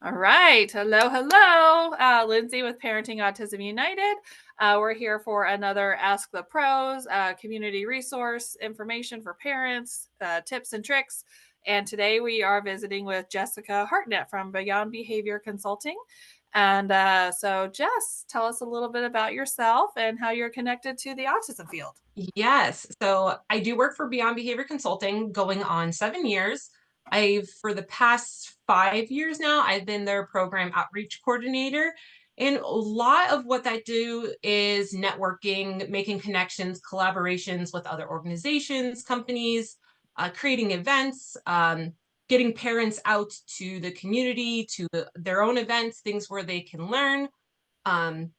All right. Hello, hello. Lindsay with Parenting Autism United. We're here for another Ask the Pros community resource information for parents, tips and tricks. And today we are visiting with Jessica Hartnett from Beyond Behavior Consulting. And so, Jess, tell us a little bit about yourself and how you're connected to the autism field. Yes. So I do work for Beyond Behavior Consulting going on 7 years. For the past 5 years now, I've been their program outreach coordinator. And a lot of what I do is networking, making connections, collaborations with other organizations, companies, creating events, getting parents out to the community, to their own events, things where they can learn. Um,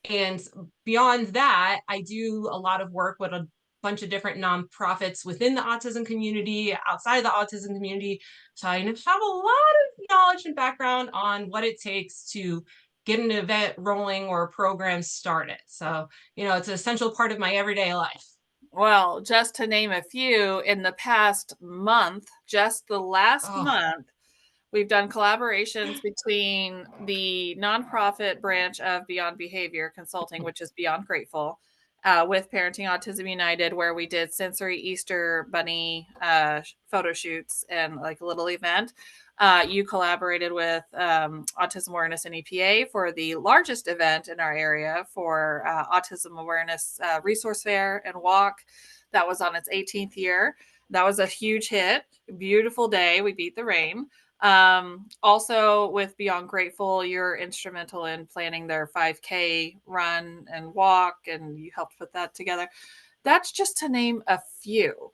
and beyond that, I do a lot of work with a bunch of different nonprofits within the autism community, outside the autism community. So I have a lot of knowledge and background on what it takes to get an event rolling or a program started. So, it's an essential part of my everyday life. Well, just to name a few, in the past month, just the last Oh, month, we've done collaborations between the nonprofit branch of Beyond Behavior Consulting, which is Beyond Grateful, with Parenting Autism United, where we did sensory Easter bunny photo shoots and like a little event. You collaborated with Autism Awareness and EPA for the largest event in our area for Autism Awareness Resource Fair and Walk. That was on its 18th year. That was a huge hit. Beautiful day. We beat the rain. Also with Beyond Grateful, you're instrumental in planning their 5K run and walk, and you helped put that together. That's just to name a few.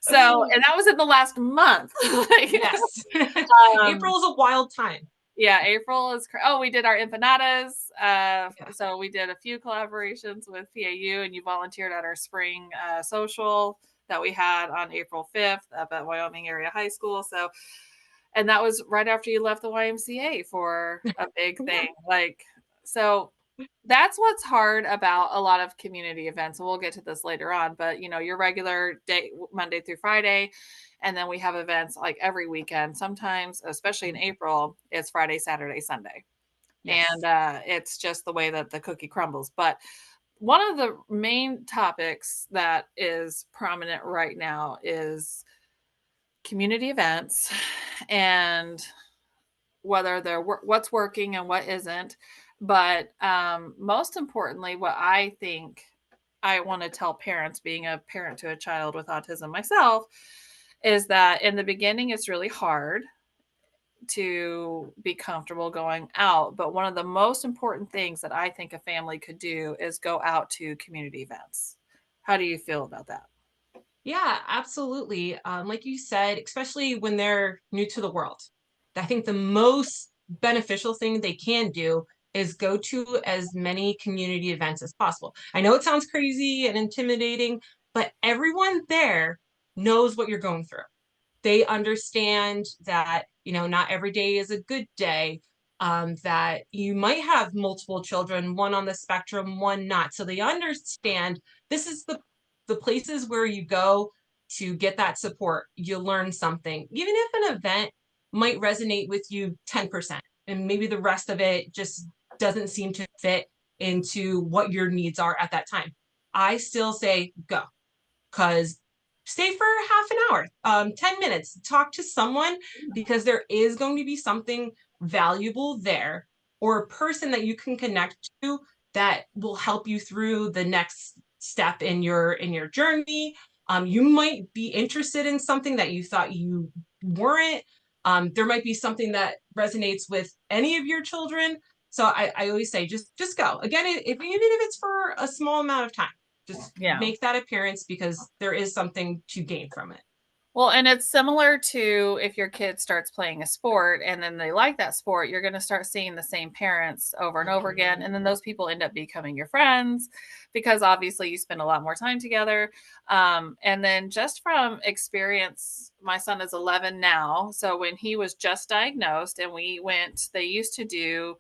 So, and that was in the last month. Like, yes. um, April is a wild time. yeah, April is. Oh, we did our empanadas. Yeah. So we did a few collaborations with PAU, and you volunteered at our spring social that we had on April 5th up at Wyoming Area High School. So, and that was right after you left the YMCA for a big Yeah. thing. Like, so that's what's hard about a lot of community events. And we'll get to this later on, but your regular day, Monday through Friday. And then we have events like every weekend. Sometimes, especially in April, it's Friday, Saturday, Sunday. And Yes. it's just the way that the cookie crumbles. But one of the main topics that is prominent right now is community events and whether they're what's working and what isn't. But most importantly, what I think I want to tell parents, being a parent to a child with autism myself, is that in the beginning, it's really hard to be comfortable going out. But one of the most important things that I think a family could do is go out to community events. How do you feel about that? Yeah, absolutely. Like you said, especially when they're new to the world, I think the most beneficial thing they can do is go to as many community events as possible. I know it sounds crazy and intimidating, but everyone there knows what you're going through. They understand that, not every day is a good day, that you might have multiple children, one on the spectrum, one not. So they understand this is the places where you go to get that support. You learn something, even if an event might resonate with you 10%, and maybe the rest of it just doesn't seem to fit into what your needs are at that time. I still say go, because stay for half an hour, 10 minutes, talk to someone, because there is going to be something valuable there, or a person that you can connect to that will help you through the next step in your journey. You might be interested in something that you thought you weren't. There might be something that resonates with any of your children. So I always say just go again, even if it's for a small amount of time, just Yeah. make that appearance, because there is something to gain from it. Well, and it's similar to if your kid starts playing a sport and then they like that sport, you're going to start seeing the same parents over and over again. And then those people end up becoming your friends because obviously you spend a lot more time together. And then just from experience, my son is 11 now. So when he was just diagnosed and we went, they used to do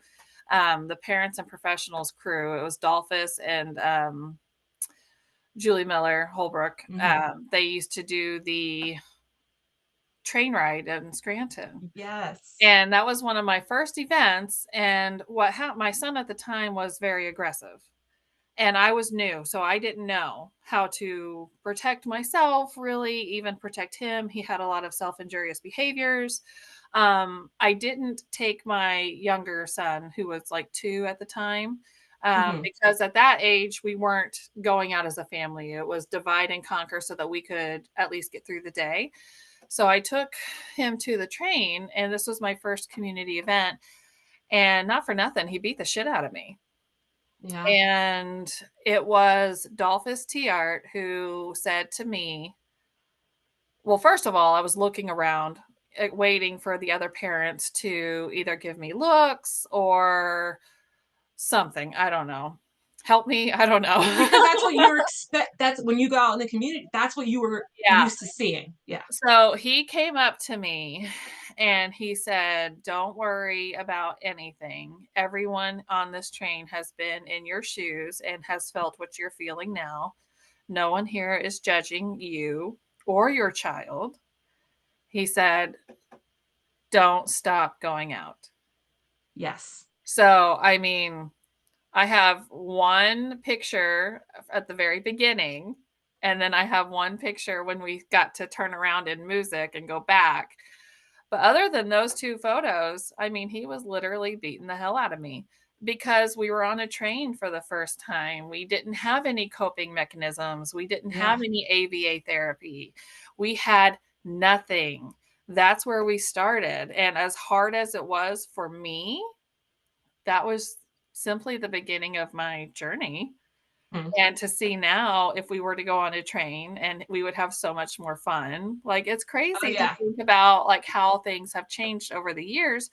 the parents and professionals crew. It was Dolphus and Julie Miller Holbrook. Mm-hmm. They used to do the train ride in Scranton. Yes. And that was one of my first events. And what happened, my son at the time was very aggressive. And I was new, so I didn't know how to protect myself, really, even protect him. He had a lot of self-injurious behaviors. I didn't take my younger son, who was like 2 at the time, Hmm. because at that age, we weren't going out as a family. It was divide and conquer so that we could at least get through the day. So I took him to the train, and this was my first community event, and not for nothing, he beat the shit out of me. Yeah. And it was Dolphus Tiart who said to me, well, first of all, I was looking around, waiting for the other parents to either give me looks or something. I don't know. Help me. I don't know. Because that's what you're that's when you go out in the community, that's what you were Yeah. used to seeing. Yeah. So he came up to me and he said, "Don't worry about anything. Everyone on this train has been in your shoes and has felt what you're feeling now. No one here is judging you or your child." He said, "Don't stop going out." Yes. So, I mean, I have one picture at the very beginning, and then I have one picture when we got to turn around in music and go back. But other than those 2 photos, I mean, he was literally beating the hell out of me because we were on a train for the first time. We didn't have any coping mechanisms. We didn't have Yeah. any ABA therapy. We had nothing. That's where we started, and as hard as it was for me, that was simply the beginning of my journey. Mhm. And to see now, if we were to go on a train and we would have so much more fun. Like, it's Oh crazy to yeah. think about, like, how things have changed over the years,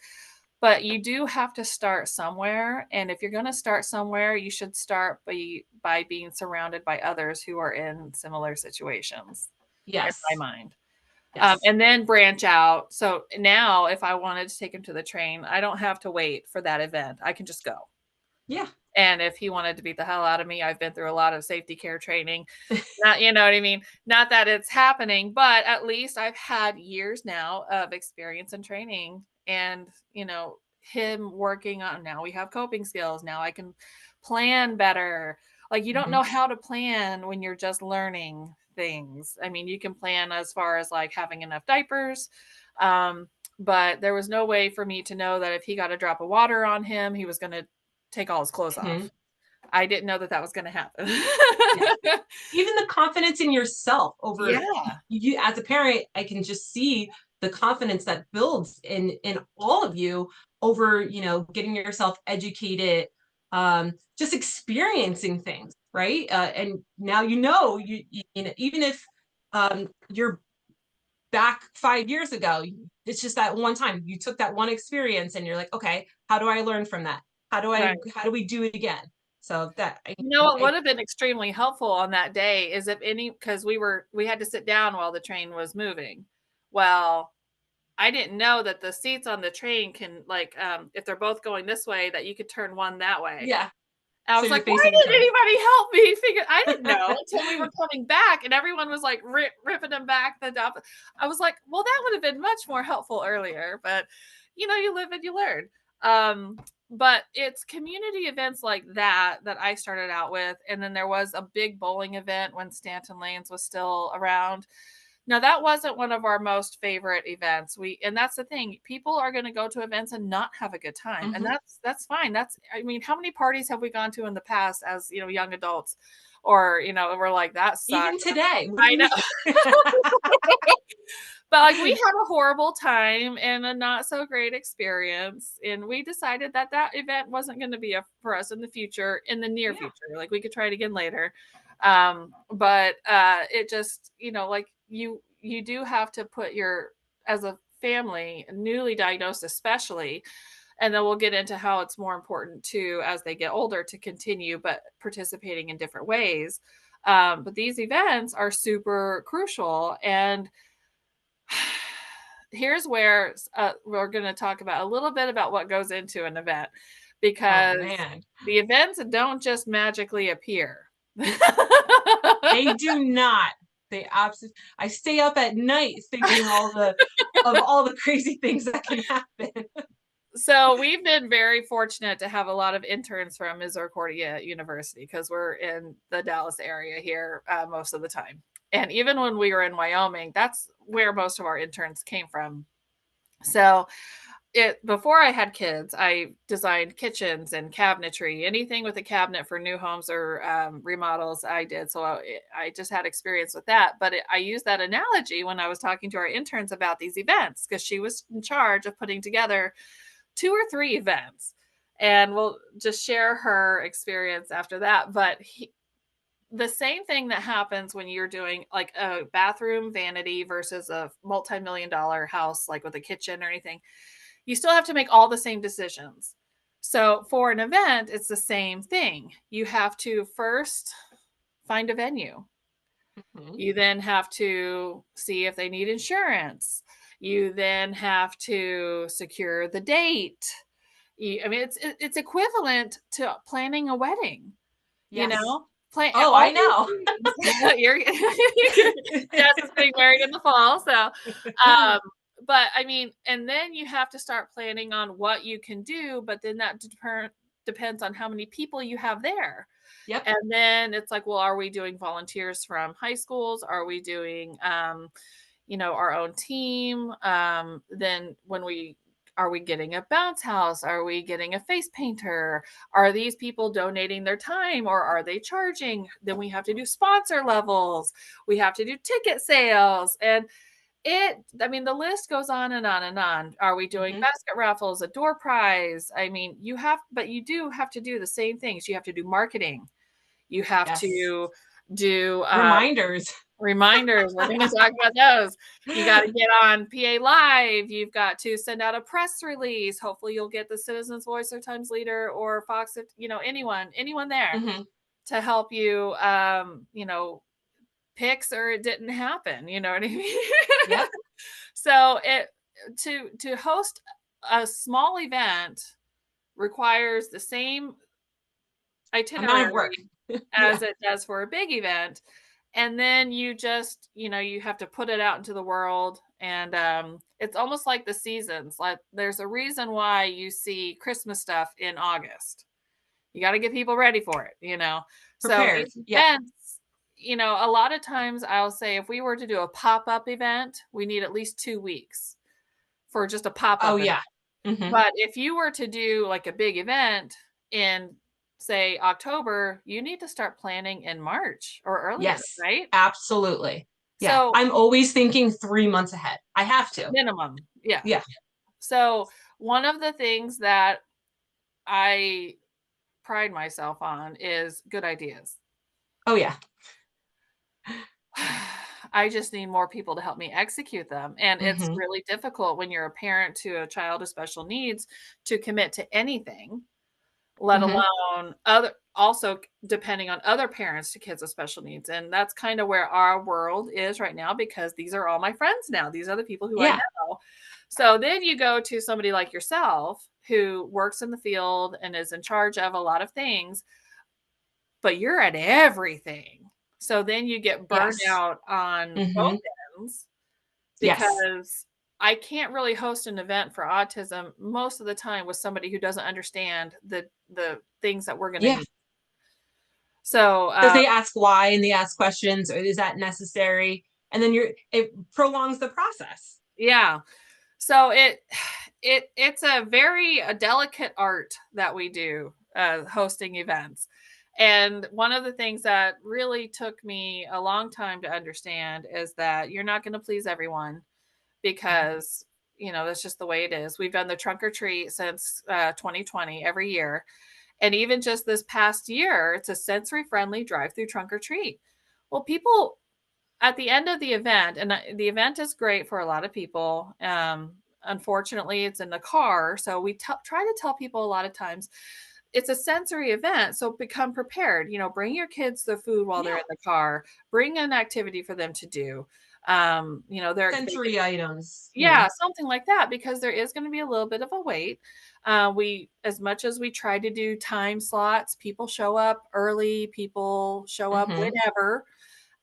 but you do have to start somewhere, and if you're gonna start somewhere, you should start by being surrounded by others who are in similar situations, in my Yes. mind. Yes. And then branch out. So now if I wanted to take him to the train, I don't have to wait for that event. I can just go. Yeah. And if he wanted to beat the hell out of me, I've been through a lot of safety care training. Not, you know what I mean? Not that it's happening, but at least I've had years now of experience and training and, him working on, now we have coping skills. Now I can plan better. Like, you don't Hmm. know how to plan when you're just learning things. I mean, you can plan as far as like having enough diapers. Um, but there was no way for me to know that if he got a drop of water on him, he was going to take all his clothes Hmm. off. I didn't know that that was going to happen. Yeah. Even the confidence in yourself over Yeah. you as a parent, I can just see the confidence that builds in all of you over, getting yourself educated, just experiencing things, right? And now even if you're back 5 years ago, it's just that one time you took that one experience and you're like, okay, how do I learn from that? Right. How do we do it again? So that You know what I would have been extremely helpful on that day is if any, because we had to sit down while the train was moving. Well, I didn't know that the seats on the train can, like, if they're both going this way, that you could turn one that way. yeah. And I So was you're like, "Why facing each didn't other. anybody help me figure?" I didn't know until we were coming back, and everyone was like ripping them back. I was like, "Well, that would have been much more helpful earlier." But you live and you learn. Um, but it's community events like that I started out with, and then there was a big bowling event when Stanton Lanes was still around. Now that wasn't one of our most favorite events. And that's the thing. People are going to go to events and not have a good time. And Hmm. that's fine. I mean, how many parties have we gone to in the past as, young adults or, we're like that sucks. Even today. What do I you know. mean? But like we had a horrible time and a not so great experience and we decided that that event wasn't going to be for us in the future, in the near Yeah. future. Like we could try it again later. But it just, like you do have to put your, as a family, newly diagnosed especially, and then we'll get into how it's more important too as they get older to continue but participating in different ways. But these events are super crucial. And here's where we're going to talk about a little bit about what goes into an event, Oh because man. the events don't just magically appear. They do not. They absolutely. I stay up at night thinking all the crazy things that can happen. So we've been very fortunate to have a lot of interns from Misericordia University because we're in the Dallas area here most of the time. And even when we were in Wyoming, that's where most of our interns came from. So it before I had kids, I designed kitchens and cabinetry, anything with a cabinet for new homes or remodels. I did, so I just had experience with that. But I used that analogy when I was talking to our interns about these events because she was in charge of putting together 2 or 3 events, and we'll just share her experience after that. But the same thing that happens when you're doing like a bathroom vanity versus a multi-million dollar house, like with a kitchen or anything, you still have to make all the same decisions. So for an event, it's the same thing. You have to first find a venue. Mhm. You then have to see if they need insurance. You then have to secure the date. I mean, it's equivalent to planning a wedding, you Yes. know? Plan Oh, I all know. these things. You're Jess is getting married in the fall, so, um, but, I mean, and then you have to start planning on what you can do, but then that depends on how many people you have there. Yep. And then it's like, well, are we doing volunteers from high schools? Are we doing, our own team? Then when we are we getting a bounce house? Are we getting a face painter? Are these people donating their time or are they charging? Then we have to do sponsor levels. We have to do ticket sales. And I mean, the list goes on and on and on. Are we doing Hmm. basket raffles, a door prize? I mean, but you do have to do the same things. You have to do marketing. You have Yes. to do Reminders. reminders. We're going to talk about those. You got to get on PA Live. You've got to send out a press release. Hopefully, you'll get the Citizens Voice or Times Leader or Fox, anyone there Hmm. to help you, picks or it didn't happen. You know what I mean? Yep. So to host a small event requires the same Amount of work. itinerary Yeah. as it does for a big event. And then you have to put it out into the world. And it's almost like the seasons. Like there's a reason why you see Christmas stuff in August. You got to get people ready for it. So Prepared. these Yep. events, a lot of times I'll say if we were to do a pop up event, we need at least 2 weeks for just a pop Oh up event. yeah. Hmm. But if you were to do like a big event in, say, October, you need to start planning in March or earlier, Yes. right? Absolutely. Yeah. So, I'm always thinking 3 months ahead. I have to. minimum. Yeah. Yeah. So, one of the things that I pride myself on is good ideas. Oh yeah. I just need more people to help me execute them. And it's Hmm. really difficult when you're a parent to a child with special needs to commit to anything, let Hmm. alone other also depending on other parents to kids with special needs. And that's kind of where our world is right now because these are all my friends now. These are the people who I Yeah. know. So then you go to somebody like yourself who works in the field and is in charge of a lot of things, but you're at everything. So then you get burned Yes. out on both Hmm. ends Yes. because I can't really host an event for autism most of the time with somebody who doesn't understand the things that we're going to Yeah. need. So, Because they ask why and they ask questions, or is that necessary? And then it prolongs the process. yeah. So it's a very a delicate art that we do hosting events. And one of the things that really took me a long time to understand is that you're not going to please everyone Mhm. because that's just the way it is. We've done the trunk or treat since 2020 every year. And even just this past year, it's a sensory friendly drive through trunk or treat. Well, people at the end of the event, and the event is great for a lot of people. Unfortunately, it's in the car. So we try to tell people a lot of times it's a sensory event. So become prepared. Bring your kids the food while they're Yeah. in the car, bring an activity for them to do. They can, Sensory items. yeah, something like that, because there is going to be a little bit of a wait. As much as we try to do time slots, people show up early, people show up Hmm. whenever.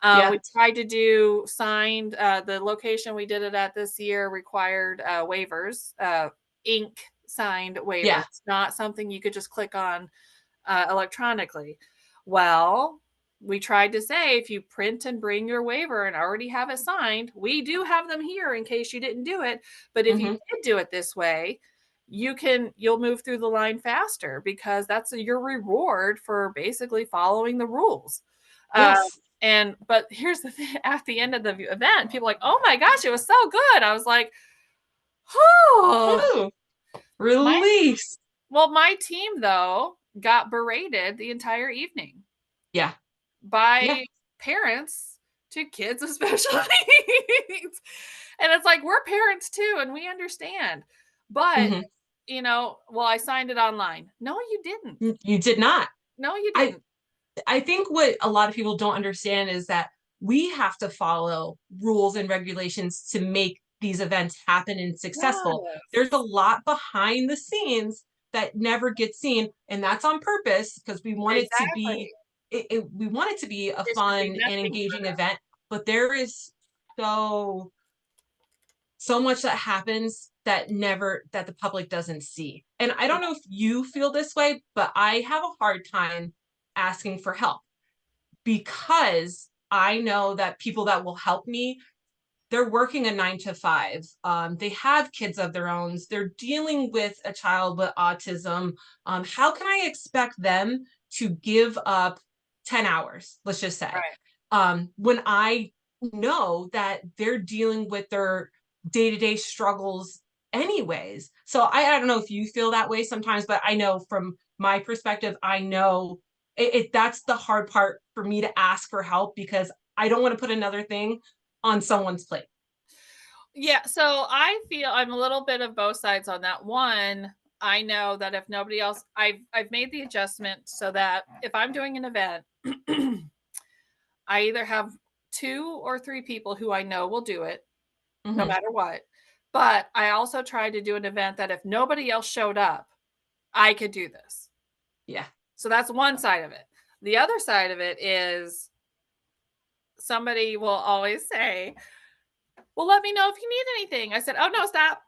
Yeah. We tried to do signed, the location we did it at this year required waivers, ink signed Yeah. waivers, not something you could just click on electronically. Well, we tried to say if you print and bring your waiver and already have it signed, we do have them here in case you didn't do it. But if you Hmm. did do it this way, you'll move through the line faster because that's your reward for basically following the rules. Uh, Yes. and but here's the thing: at the end of the event, people are like, "Oh my gosh, it was so good!" I was like, "Oh, Ooh, my release. my team though got berated the entire evening Yeah. Yeah. by parents to kids with special needs." And it's like, we're parents too, and we understand. But, Hmm. well, I signed it online. No, you didn't. You did not. No, you I didn't. I think what a lot of people don't understand is that we have to follow rules and regulations to make these events happen and successful. There's a Yes, lot behind the scenes that never gets seen, and that's on purpose because we want it to be exactly. we want it to be a It should be fun and nothing for engaging them. event, but there is so so much that happens that the public doesn't see. And I don't know if you feel this way, but I have a hard time asking for help because I know that people that will help me, they're working a 9 to 5. They have kids of their own. They're dealing with a child with autism. How can I expect them to give up 10 hours, let's just say, Right. when I know that they're dealing with their day-to-day struggles anyways? So I don't know if you feel that way sometimes, but I know from my perspective, I know that's the hard part for me to ask for help because I don't want to put another thing on someone's plate. Yeah, so I feel I'm a little bit of both sides on that. One, I know that if nobody else, I've made the adjustment so that if I'm doing an event, I either have 2 or 3 people who I know will do it no Hmm. matter what. But I also tried to do an event that if nobody else showed up, I could do this. Yeah. So that's one side of it. The other side of it is somebody will always say, "Well, let me know if you need anything." I said, "Oh, no, stop.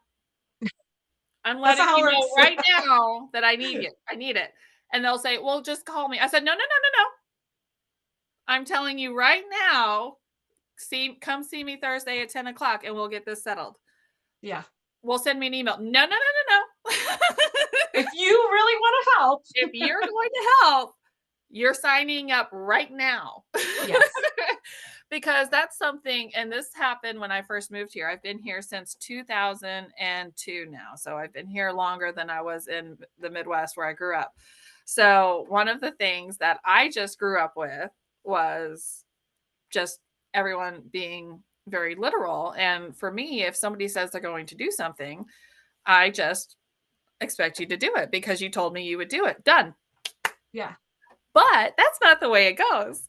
I'm That's letting not how you it know works. right now that I need you. I need it." And they'll say, "Well, just call me." I said, "No, no, no, no, no. I'm telling you right now, come see me Thursday at 10 o'clock and we'll get this settled. Yeah. We'll send me an email." No, no, no, no, no. If you really want to help. If you're going to help, you're signing up right now. Yes. Because that's something, and this happened when I first moved here. I've been here since 2002 now. So I've been here longer than I was in the Midwest where I grew up. So one of the things that I just grew up with was just everyone being very literal. And for me, if somebody says they're going to do something, I just expect you to do it because you told me you would do it. Done. Yeah. But that's not the way it goes.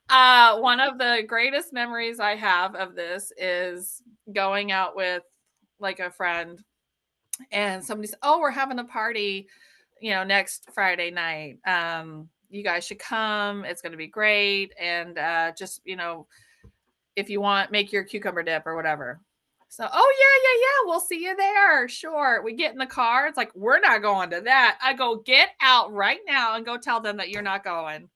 One of the greatest memories I have of this is going out with like a friend, and somebody said, "Oh, we're having a party, next Friday night. You guys should come. It's going to be great. And just, if you want, make your cucumber dip or whatever." So, "Oh, yeah, yeah, yeah. We'll see you there. Sure." We get in the car. It's like, "We're not going to that." I go, "Get out right now and go tell them that you're not going."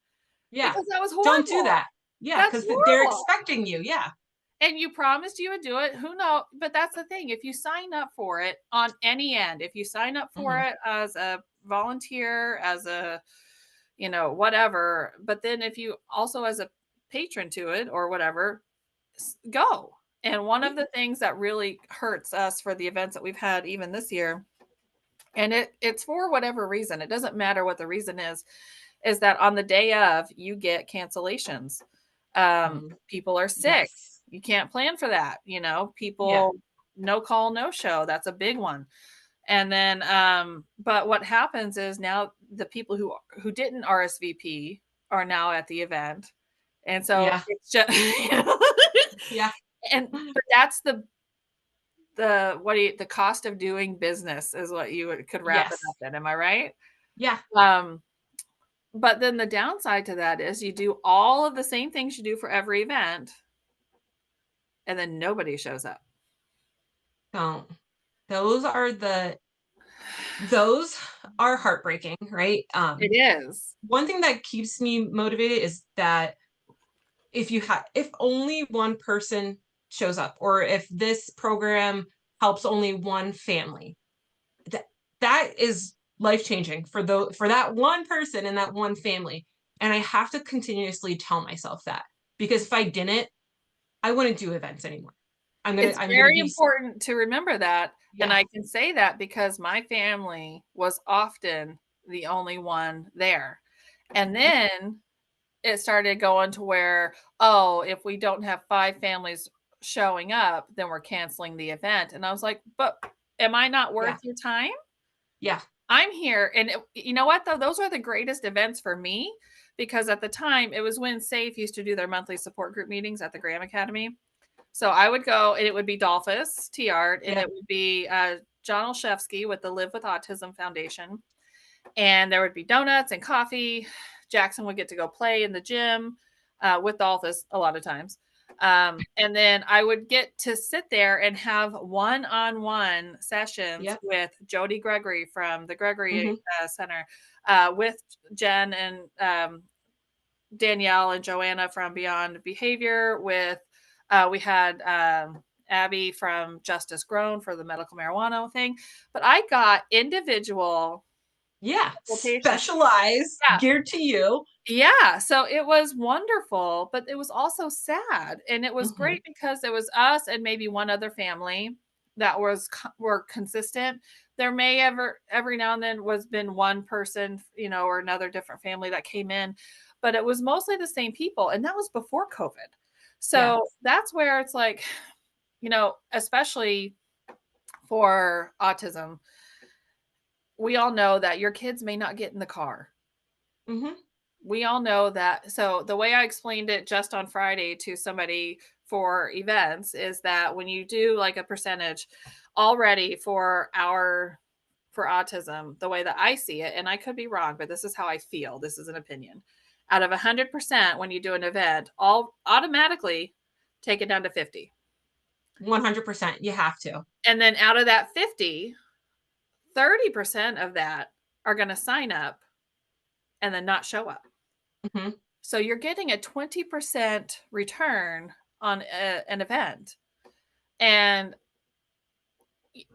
Yeah. Because that was Don't do horrible. that. Yeah. That's Because they're horrible. expecting you. Yeah. And you promised you would do it. Who knows? But that's the thing. If you sign up for it on any end, if you sign up for Hmm. it as a volunteer, as a, whatever, but then if you also as a patron to it or whatever, go. And one Yeah. of the things that really hurts us for the events that we've had even this year, and it's for whatever reason, it doesn't matter what the reason is that on the day of you get cancellations. People are sick. Yes. You can't plan for that. Yeah. People, no call, no show. That's a big one. And then, but what happens is now the people who didn't RSVP are now at the event, and so Yeah. it's just, Yeah. and but that's the cost of doing business is what you could wrap it up Yes. in. Am I right? Yeah. Um, But then the downside to that is you do all of the same things you do for every event, and then nobody shows up. Don't. Those are the those are heartbreaking, right? It is. One thing that keeps me motivated is that if only one person shows up, or if this program helps only one family, that that is life changing for that one person and that one family. And I have to continuously tell myself that, because if I didn't, I wouldn't do events anymore. It's I'm gonna very be important to remember that, and yeah. I can say that because my family was often the only one there. And then it started going to where, "Oh, if we don't have 5 families showing up, then we're canceling the event." And I was like, "But am I not Yeah. worth your time? Yeah. I'm here." And you know what, though? Those are the greatest events for me because at the time, it was when SAFE used to do their monthly support group meetings at the Graham Academy. So I would go, and it would be Dolphus Tiart, and Yeah. it would be John Olszewski with the Live with Autism Foundation. And there would be donuts and coffee. Jackson would get to go play in the gym with Dolphus a lot of times. And then I would get to sit there and have one-on-one sessions Yep. with Jody Gregory from the Gregory Hmm. Center, with Jen and Danielle and Joanna from Beyond Behavior. With we had Abby from Justice Grown for the medical marijuana thing. But I got individual Yeah. consultation. Specialized, Yeah. geared to you. Yeah, so it was wonderful, but it was also sad, and it was Hmm. great because it was us and maybe one other family that were consistent. There may ever every now and then was been one person, or another different family that came in, but it was mostly the same people, and that was before COVID. Yeah. So that's where it's like, especially for autism, we all know that your kids may not get in the car. Hmm. We all know that. So the way I explained it just on Friday to somebody for events is that when you do like a percentage already for autism, the way that I see it, and I could be wrong, but this is how I feel. This is an opinion. Out of 100% when you do an event, all automatically take it down to 50. 100%. You have to. And then out of that 50, 30% of that are going to sign up and then not show up. Hmm. So you're getting a 20% return on an event. And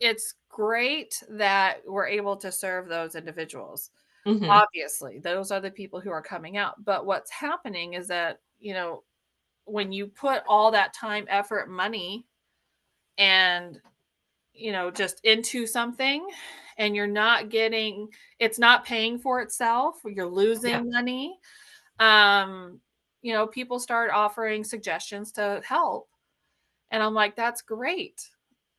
it's great that we're able to serve those individuals. Hmm. Obviously, those are the people who are coming out. But what's happening is that, when you put all that time, effort, money, and, just into something, and you're not getting, it's not paying for itself, you're Yeah. losing money. um People start offering suggestions to help, and I'm like, that's great.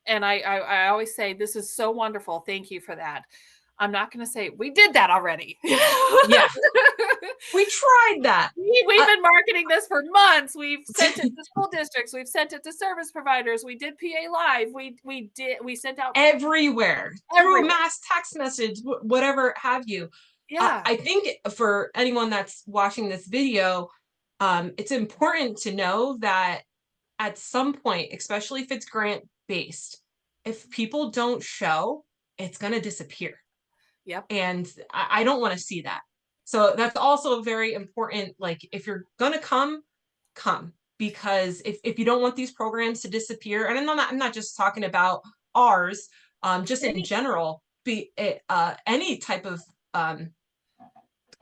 And I always say, this is so wonderful, thank you for that. I'm not going to say we did that already. Yeah. We tried that. We've Uh, been marketing this for months. We've sent it to school districts, we've sent it to service providers, we did PA Live, we sent out everywhere through everywhere. mass text message, whatever have you. Yeah. I think for anyone that's watching this video, it's important to know that at some point, especially if it's grant based, if people don't show, it's going to disappear. Yep. And I don't want to see that. So that's also very important. Like, if you're going to come, because if you don't want these programs to disappear, and I'm not just talking about ours, just in Any- general, be it any type of um,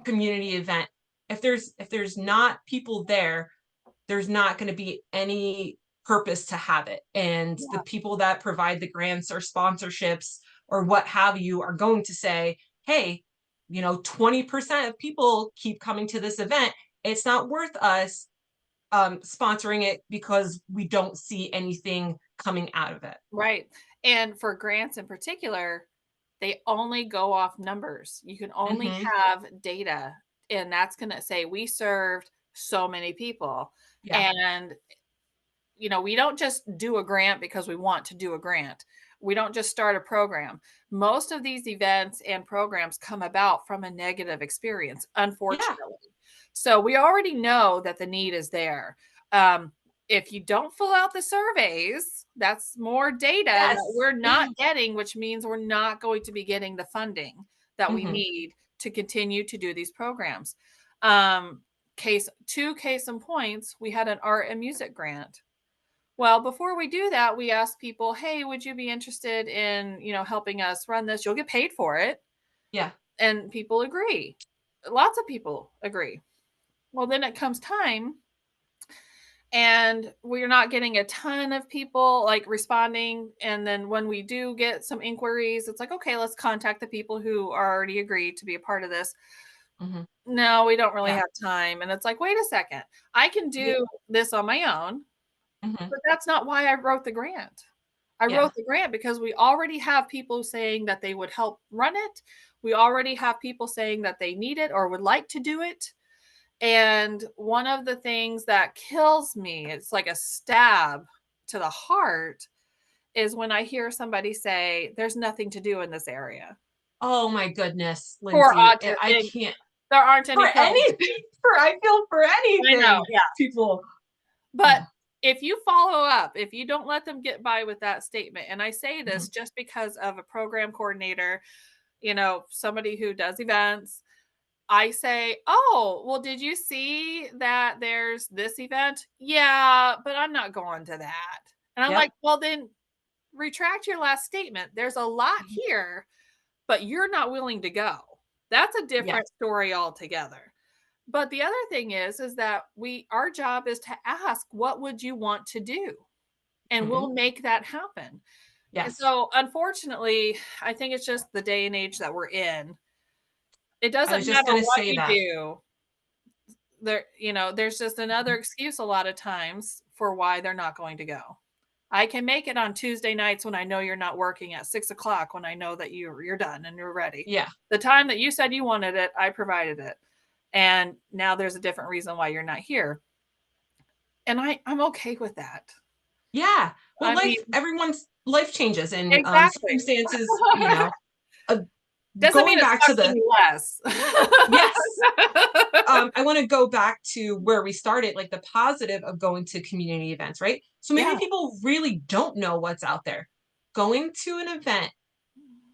community event, if there's not people there, there's not going to be any purpose to have it. And the yeah. people that provide the grants or sponsorships or what have you are going to say, hey, 20% of people keep coming to this event. It's not worth us sponsoring it because we don't see anything coming out of it. Right. And for grants in particular, they only go off numbers. You can only Hmm. have data, and that's going to say we served so many people. Yeah. And we don't just do a grant because we want to do a grant. We don't just start a program. Most of these events and programs come about from a negative experience, Yeah. unfortunately. So we already know that the need is there. Um, if you don't fill out the surveys, that's more data that Yes. we're not getting, which means we're not going to be getting the funding that we Hmm. need to continue to do these programs. Um, case in points, we had an art and music grant. Well, before we do that, we ask people, hey, would you be interested in, helping us run this? You'll get paid for it. Yeah. And people agree. Lots of people agree. Well, then it comes time and we're not getting a ton of people like responding. And then when we do get some inquiries, it's like, okay, let's contact the people who are already agreed to be a part of this. Hmm. No, we don't really Yeah. have time. And it's like, wait a second, I can Yeah. do this on my own, Hmm. but that's not why I wrote the grant. I Yeah. wrote the grant because we already have people saying that they would help run it. We already have people saying that they need it or would like to do it. And one of the things that kills me, it's like a stab to the heart, is when I hear somebody say, there's nothing to do in this area Oh my goodness, for Lindsay. I autism. can't There aren't for any programs. anything. For I feel for I know. anything. Yeah. People. But if you follow up, if you don't let them get by with that statement, and I say Mhm. this just because of a program coordinator, somebody who does events, I say, oh, well, did you see that there's this event? Yeah, but I'm not going to that. And I'm like, Yep. well, then retract your last statement. There's a lot Mhm. here, but you're not willing to go. That's a Yeah. different story altogether. But the other thing is that our job is to ask, what would you want to do? And Hmm. we'll make that happen. And Yes. so, unfortunately, I think it's just the day and age that we're in. It I doesn't was just matter gonna what say you that. do. There's just another Mhm. excuse a lot of times for why they're not going to go. I can make it on Tuesday nights when I know you're not working at 6 o'clock when I know that you're done and you're ready. Yeah. The time that you said you wanted it, I provided it. And now there's a different reason why you're not here. And I'm okay with that. Yeah. Well, I mean, everyone's life changes and exactly. circumstances, uh, Doesn't mean going it back to sucks the any less. yes. I want to go back to where we started, like the positive of going to community events, right? So maybe Yeah. people really don't know what's out there. Going to an event,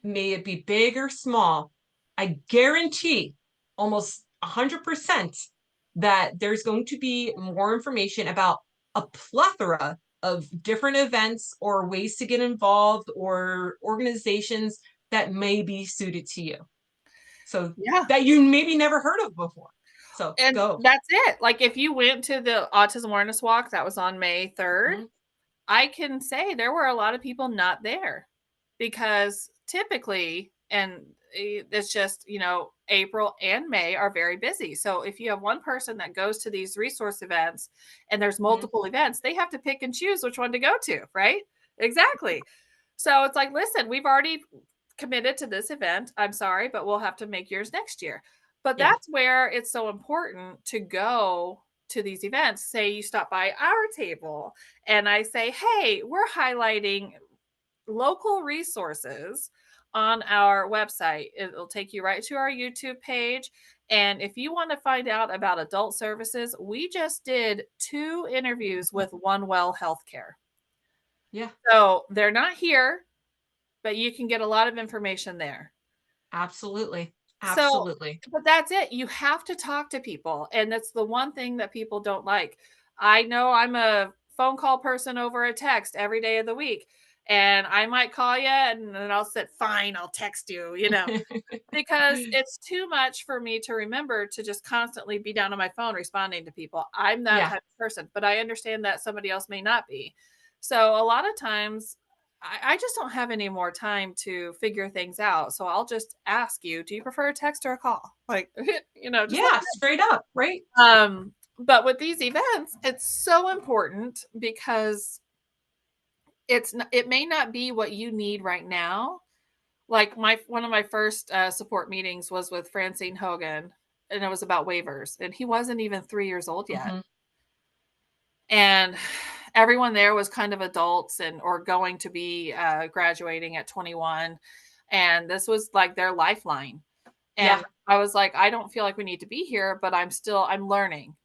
may it be big or small, I guarantee almost 100% that there's going to be more information about a plethora of different events or ways to get involved or organizations that may be suited to you. So Yeah. that you maybe never heard of before. So And go. that's it. Like if you went to the Autism Awareness Walk that was on May 3rd, Mhm. I can say there were a lot of people not there because typically, and it's just, April and May are very busy. So if you have one person that goes to these resource events and there's Mhm. multiple events, they have to pick and choose which one to go to, right? Exactly. So it's like, listen, we've already committed to this event. I'm sorry, but we'll have to make yours next year. But Yeah. that's where it's so important to go to these events. Say you stop by our table and I say, hey, we're highlighting local resources on our website. It'll take you right to our YouTube page. And if you want to find out about adult services, we just did 2 interviews with One Well Healthcare. Yeah. So they're not here, but you can get a lot of information there. Absolutely. So, Absolutely. but that's it. You have to talk to people. And that's the one thing that people don't like. I know I'm a phone call person over a text every day of the week. And I might call you and then I'll say, fine, I'll text you, because it's too much for me to remember to just constantly be down on my phone responding to people. I'm that Yeah. type of person, but I understand that somebody else may not be. So a lot of times I just don't have any more time to figure things out. So I'll just ask you, do you prefer a text or a call? Like, just let Yeah. me Straight up. Right. know. But with these events, it's so important because it may not be what you need right now. Like my one of my first support meetings was with Francine Hogan, and it was about waivers, and he wasn't even 3 years old yet. Hmm. And everyone there was kind of adults and or going to be graduating at 21, and this was like their lifeline. And Yeah. I was like, I don't feel like we need to be here, but I'm learning.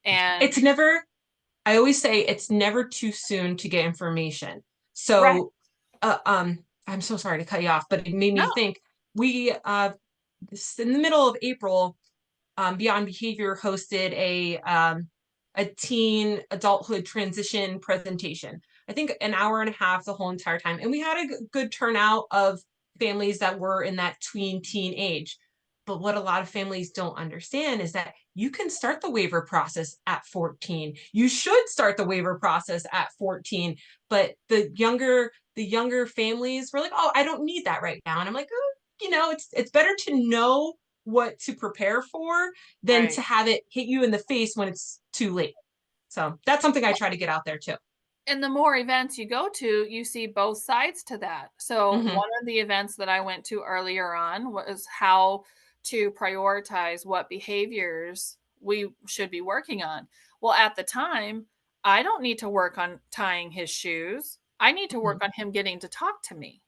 And It's never, I always say it's never too soon to get information. right. So, I'm so sorry to cut you off, but it made No. me think we, in the middle of April, Beyond Behavior hosted a teen adulthood transition presentation. I think an hour and a half the whole entire time, and we had a good turnout of families that were in that tween teen age. But what a lot of families don't understand is that you can start the waiver process at 14. You should start the waiver process at 14. But the younger families were like, "Oh, I don't need that right now." And I'm like, "Oh, it's better to know what to prepare for than Right. to have it hit you in the face when it's too late." So that's something I try to get out there too. And the more events you go to, you see both sides to that. So, Hmm. one of the events that I went to earlier on was how to prioritize what behaviors we should be working on. Well, at the time, I don't need to work on tying his shoes. I need to Hmm. work on him getting to talk to me.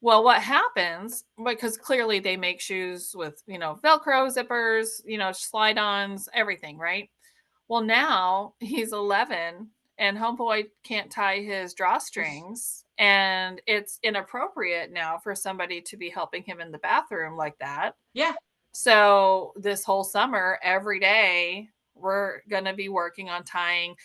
Well, what happens, because clearly they make shoes with, Velcro zippers, slide-ons, everything, right? Well, now he's 11 and homeboy can't tie his drawstrings, and it's inappropriate now for somebody to be helping him in the bathroom like that. Yeah. So, this whole summer, every day, we're going to be working on tying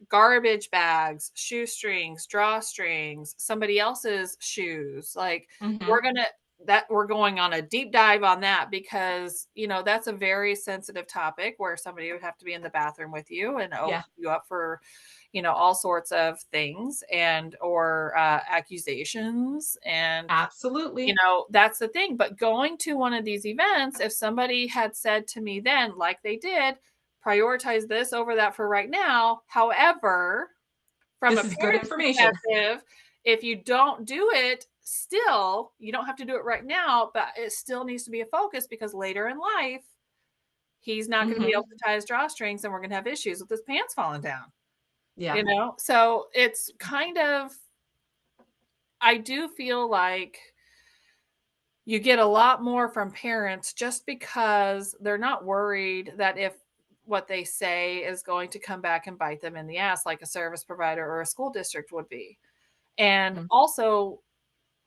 garbage bags, shoestrings, drawstrings, somebody else's shoes. Like we're Hmm. going to that we're going on a deep dive on that because, that's a very sensitive topic where somebody would have to be in the bathroom with you and open Yeah. you up for, all sorts of things and or accusations and Absolutely. that's the thing. But going to one of these events, if somebody had said to me then, like they did, prioritize this over that for right now. However, from a This is good parent's information. perspective, if you don't do it, still, you don't have to do it right now, but it still needs to be a focus because later in life, he's not going to be able Hmm. to tie his drawstrings and we're going to have issues with his pants falling down, Yeah. So it's kind of, I do feel like you get a lot more from parents just because they're not worried that if what they say is going to come back and bite them in the ass like a service provider or a school district would be. And Mhm. also,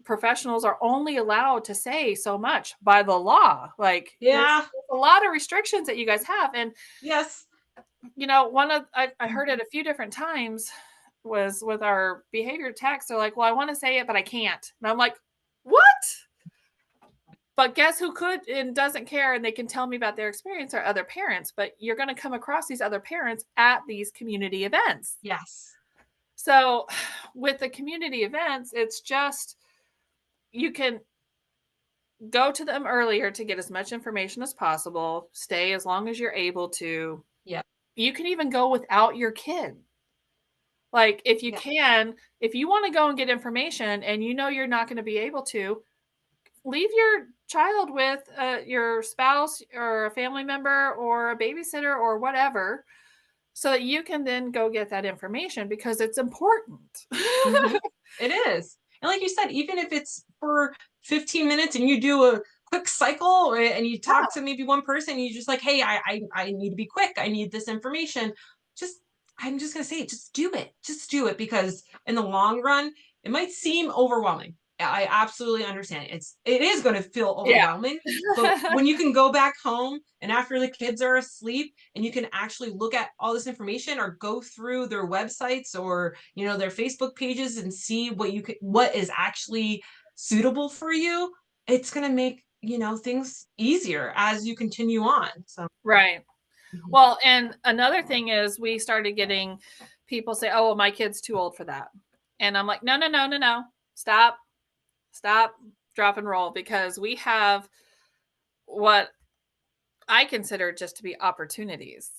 professionals are only allowed to say so much by the law. Like there's Yeah. a lot of restrictions that you guys have. And Yes. one of I heard it a few different times was with our behavior techs. They're like, well, I want to say it, but I can't. And I'm like, what? But guess who could and doesn't care and they can tell me about their experience are other parents, but you're going to come across these other parents at these community events. Yes. So, with the community events, it's just you can go to them earlier to get as much information as possible, stay as long as you're able to. Yeah. You can even go without your kid. Like if you Yeah. can, if you want to go and get information and you know you're not going to be able to, leave your child with your spouse or a family member or a babysitter or whatever so that you can then go get that information because it's important. Hmm. It is. And like you said, even if it's for 15 minutes and you do a quick cycle and you talk to maybe one person, you just like, hey, I need to be quick. I need this information. Just, I'm just going to say it. Just do it. Just do it because in the long run, it might seem overwhelming. I absolutely understand. It is going to feel Yeah. overwhelming, but when you can go back home and after the kids are asleep and you can actually look at all this information or go through their websites or their Facebook pages and see what is actually suitable for you, it's going to make things easier as you continue on. So Right. mhm. Well, and another thing is we started getting people say, "Oh, well, my kid's too old for that." And I'm like, "No, no, no, no, no. Stop. Stop, drop and roll because we have what I consider just to be opportunities.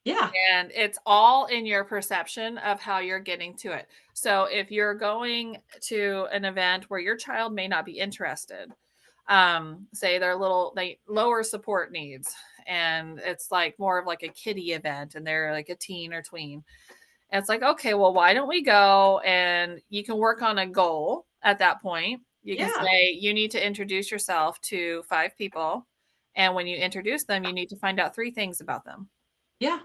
Yeah. And it's all in your perception of how you're getting to it. So if you're going to an event where your child may not be interested, say they lower support needs, and it's like more of like a kiddie event, and they're like a teen or tween, And it's like, okay, well, why don't we go, and you can work on a goal at that point. You can Yeah. say you need to introduce yourself to 5 people. And when you introduce them, you need to find out 3 things about them. Yeah.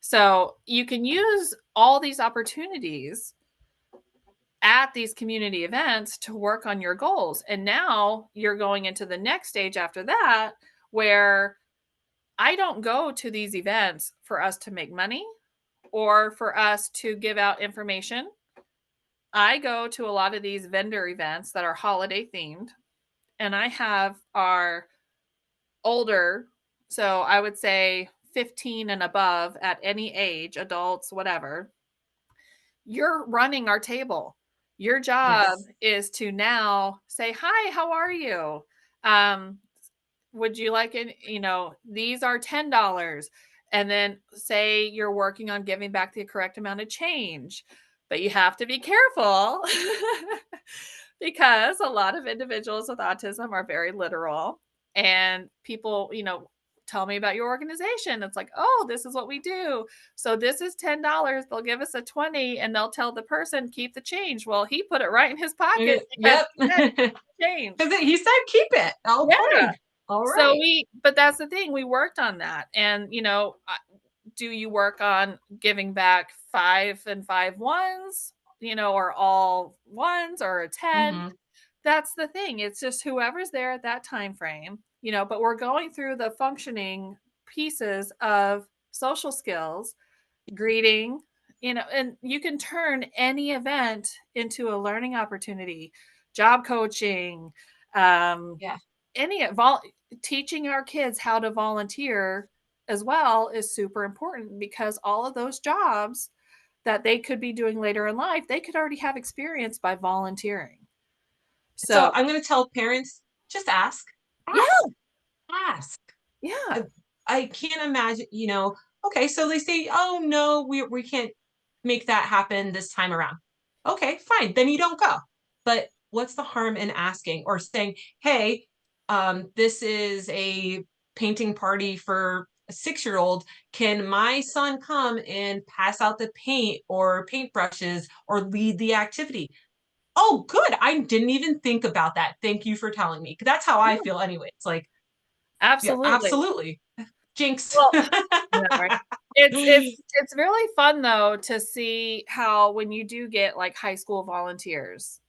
So you can use all these opportunities at these community events to work on your goals. And now you're going into the next stage after that, where I don't go to these events for us to make money or for us to give out information. I go to a lot of these vendor events that are holiday themed, and I have our older, so I would say 15 and above at any age, adults, whatever. You're running our table. Your job Yes. is to now say, "Hi, how are you? Um, would you like it? These are $10." And then say you're working on giving back the correct amount of change. But you have to be careful because a lot of individuals with autism are very literal. And people, tell me about your organization. It's like, oh, this is what we do. So this is $10. They'll give us a 20 and they'll tell the person, keep the change. Well, he put it right in his pocket because Yep. he said Because change. he said keep it. Oh, Yeah. fine. All So right. but that's the thing, we worked on that. And, do you work on giving back 5 and 5 ones, or all ones or a 10? Hmm. That's the thing. It's just whoever's there at that time frame, but we're going through the functioning pieces of social skills, greeting, and you can turn any event into a learning opportunity, job coaching, um, Yeah. any teaching our kids how to volunteer as well is super important, because all of those jobs that they could be doing later in life, they could already have experience by volunteering. So So, I'm going to tell parents, just ask, yeah, ask, ask. yeah, I, I can't imagine, okay, so they say, oh no, we can't make that happen this time around. Okay, fine. Then you don't go. But what's the harm in asking or saying, hey, this is a painting party for a 6-year-old. Can my son come and pass out the paint or paintbrushes or lead the activity? Oh, good. I didn't even think about that. Thank you for telling me. That's how I yeah, feel anyway. It's like, yeah, absolutely. absolutely. Jinx. Well, yeah, right. It's really fun though to see how, when you do get like high school volunteers,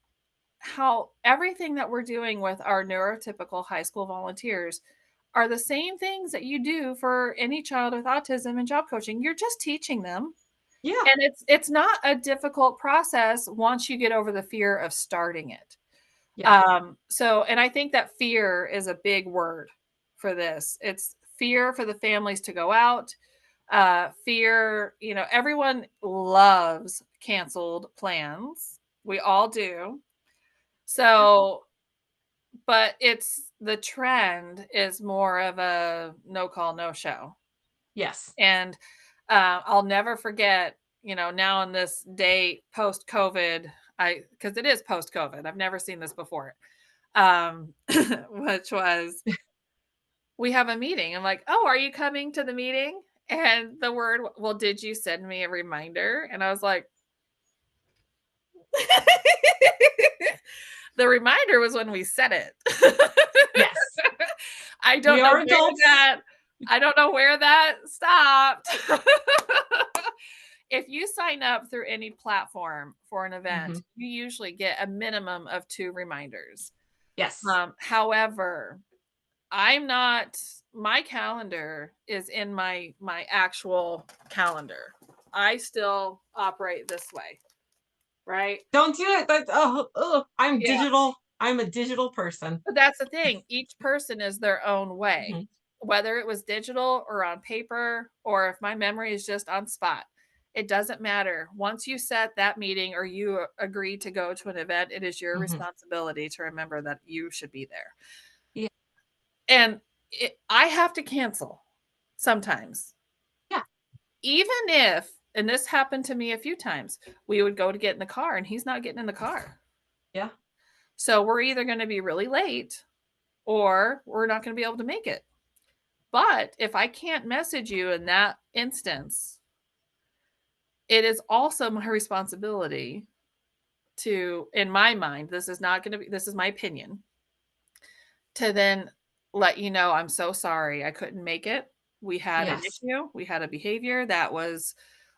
how everything that we're doing with our neurotypical high school volunteers are the same things that you do for any child with autism and job coaching. You're just teaching them. Yeah, And it's not a difficult process once you get over the fear of starting it. yeah. And I think that fear is a big word for this. It's fear for the families to go out. Fear, everyone loves canceled plans. We all do. So, but it's the trend is more of a no call, no show. Yes. And I'll never forget, now in this day post COVID, because it is post COVID, I've never seen this before. Which was, we have a meeting. I'm like, oh, are you coming to the meeting? And the word, well, did you send me a reminder? And I was like, the reminder was when we said it. Yes. I We don't know are where adults. that I don't know where that stopped. If you sign up through any platform for an Hmm. event, you usually get a minimum of 2 reminders. Yes. However, I'm not my calendar is in my actual calendar. I still operate this way, right? Don't do it. That's oh, I'm Yeah. digital. I'm a digital person. But that's the thing. Each person is their own way, Hmm. whether it was digital or on paper, or if my memory is just on spot. It doesn't matter. Once you set that meeting or you agree to go to an event, it is your Hmm. responsibility to remember that you should be there. Yeah. And I have to cancel sometimes. Yeah. Even if, and this happened to me a few times, we would go to get in the car and he's not getting in the car. Yeah. So we're either going to be really late or we're not going to be able to make it. But if I can't message you in that instance, it is also my responsibility to, in my mind, this is not gonna be, this is my opinion, to then let you know, "I'm so sorry, I couldn't make it. We had an Yes. issue, we had a behavior that was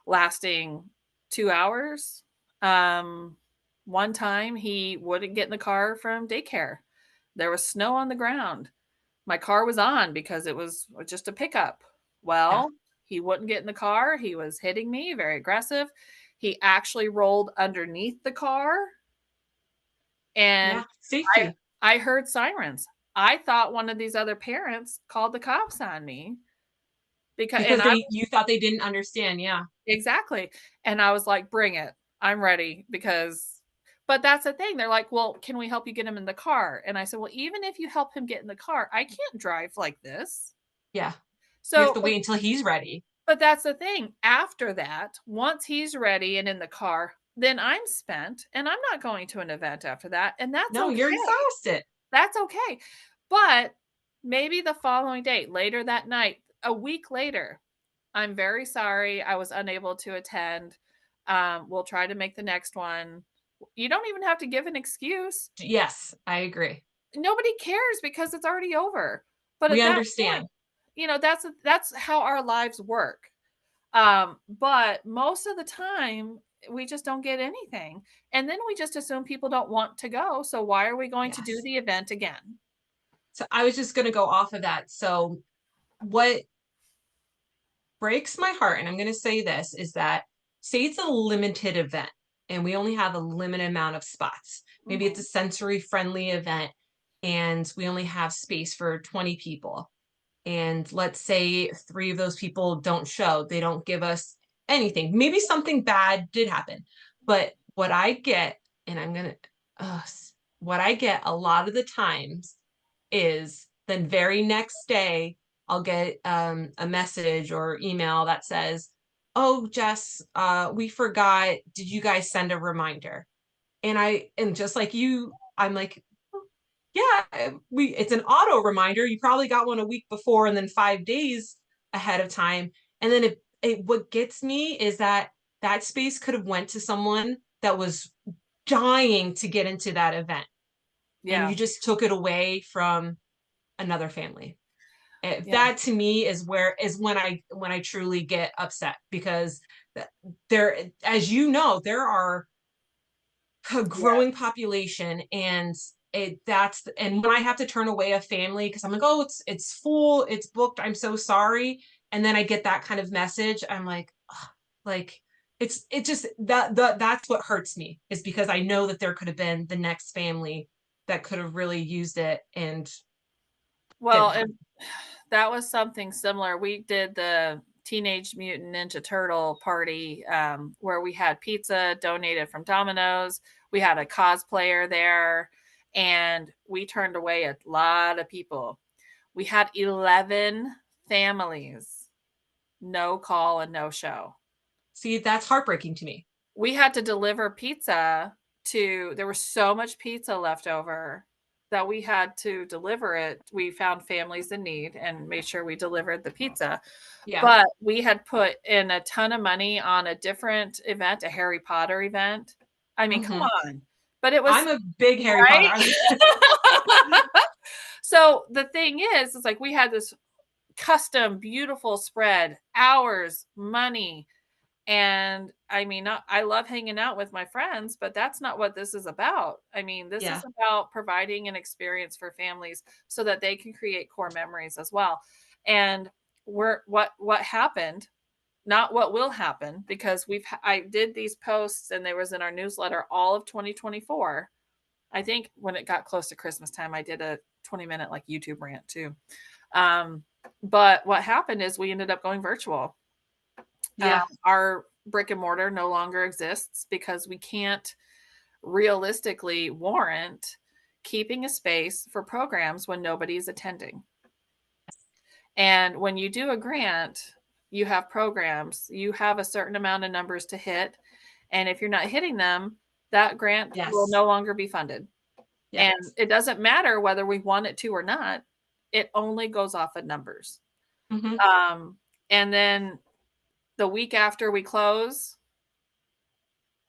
lasting 2 hours." Um, One time, he wouldn't get in the car from daycare. There was snow on the ground. My car was on because it was just a pickup. Yeah. Well, he wouldn't get in the car, he was hitting me, very aggressive. He actually rolled underneath the car, and Yeah. I Safety. I heard sirens. I thought one of these other parents called the cops on me because, and Because I, you thought they didn't understand. Yeah. exactly, and I was like, "Bring it. I'm ready," because, but that's the thing, they're like, "Well, can we help you get him in the car?" And I said, "Well, even if you help him get in the car, I can't drive like this." Yeah. You have So, to wait until he's ready. but that's the thing, after that, once he's ready and in the car, then I'm spent, and I'm not going to an event after that, and that's No, you're okay. exhausted. That's okay. But maybe the following day, later that night, a week later, "I'm very sorry, I was unable to attend. We'll try to make the next one." You don't even have to give an excuse. Yes, I agree. Nobody cares because it's already over. But We at that point, understand. that's how our lives work. But most of the time, we just don't get anything. And then we just assume people don't want to go. So why are we going to do Yes. the event again? So I was just going to go off of that. So what breaks my heart, and I'm going to say this, is that say it's a limited event and we only have a limited amount of spots. Maybe it's a Mhm. sensory friendly event and we only have space for 20 people. And let's say three of those people don't show, they don't give us anything. Maybe something bad did happen. But what I get, and I'm going to, what I get a lot of the times is the very next day, I'll get a message or email that says, "Oh, Jess, we forgot. Did you guys send a reminder?" And just like you, I'm like, yeah, we it's an auto reminder. You probably got one a week before and then 5 days ahead of time. And then what gets me is that that space could have went to someone that was dying to get into that event, and Yeah. you just took it away from another family. Yeah. That to me is where is when I truly get upset, because there, as you know, there are a Yeah. growing population, and and when I have to turn away a family because I'm like, oh, it's full, it's booked, I'm so sorry, and then I get that kind of message, I'm like, ugh, like it just that's what hurts me, is because I know that there could have been the next family that could have really used it and Well, didn't happen. and that was something similar. We did the Teenage Mutant Ninja Turtle party, where we had pizza donated from Domino's. We had a cosplayer there, and we turned away a lot of people. We had 11 families, no call and no show. See, that's heartbreaking to me. We had to deliver pizza to, there was so much pizza left over that we had to deliver it. We found families in need and made sure we delivered the pizza. Yeah. But we had put in a ton of money on a different event, a Harry Potter event. I mean, come Hmm. on. But it was I'm a big Harry Potter. right. So the thing is like we had this custom, beautiful spread, hours, money, and I mean, I love hanging out with my friends, but that's not what this is about. I mean, this is Yeah. about providing an experience for families so that they can create core memories as well. And what happened, not what will happen, because I did these posts and there was in our newsletter all of 2024. I think when it got close to Christmas time, I did a 20-minute like YouTube rant too. Um, but what happened is we ended up going virtual. Yeah. Our brick and mortar no longer exists because we can't realistically warrant keeping a space for programs when nobody's attending. And when you do a grant, you have programs, you have a certain amount of numbers to hit. And if you're not hitting them, that grant will Yes. no longer be funded. And Yes. it doesn't matter whether we want it to or not, it only goes off of numbers. Hmm. Um, and then the week after we close,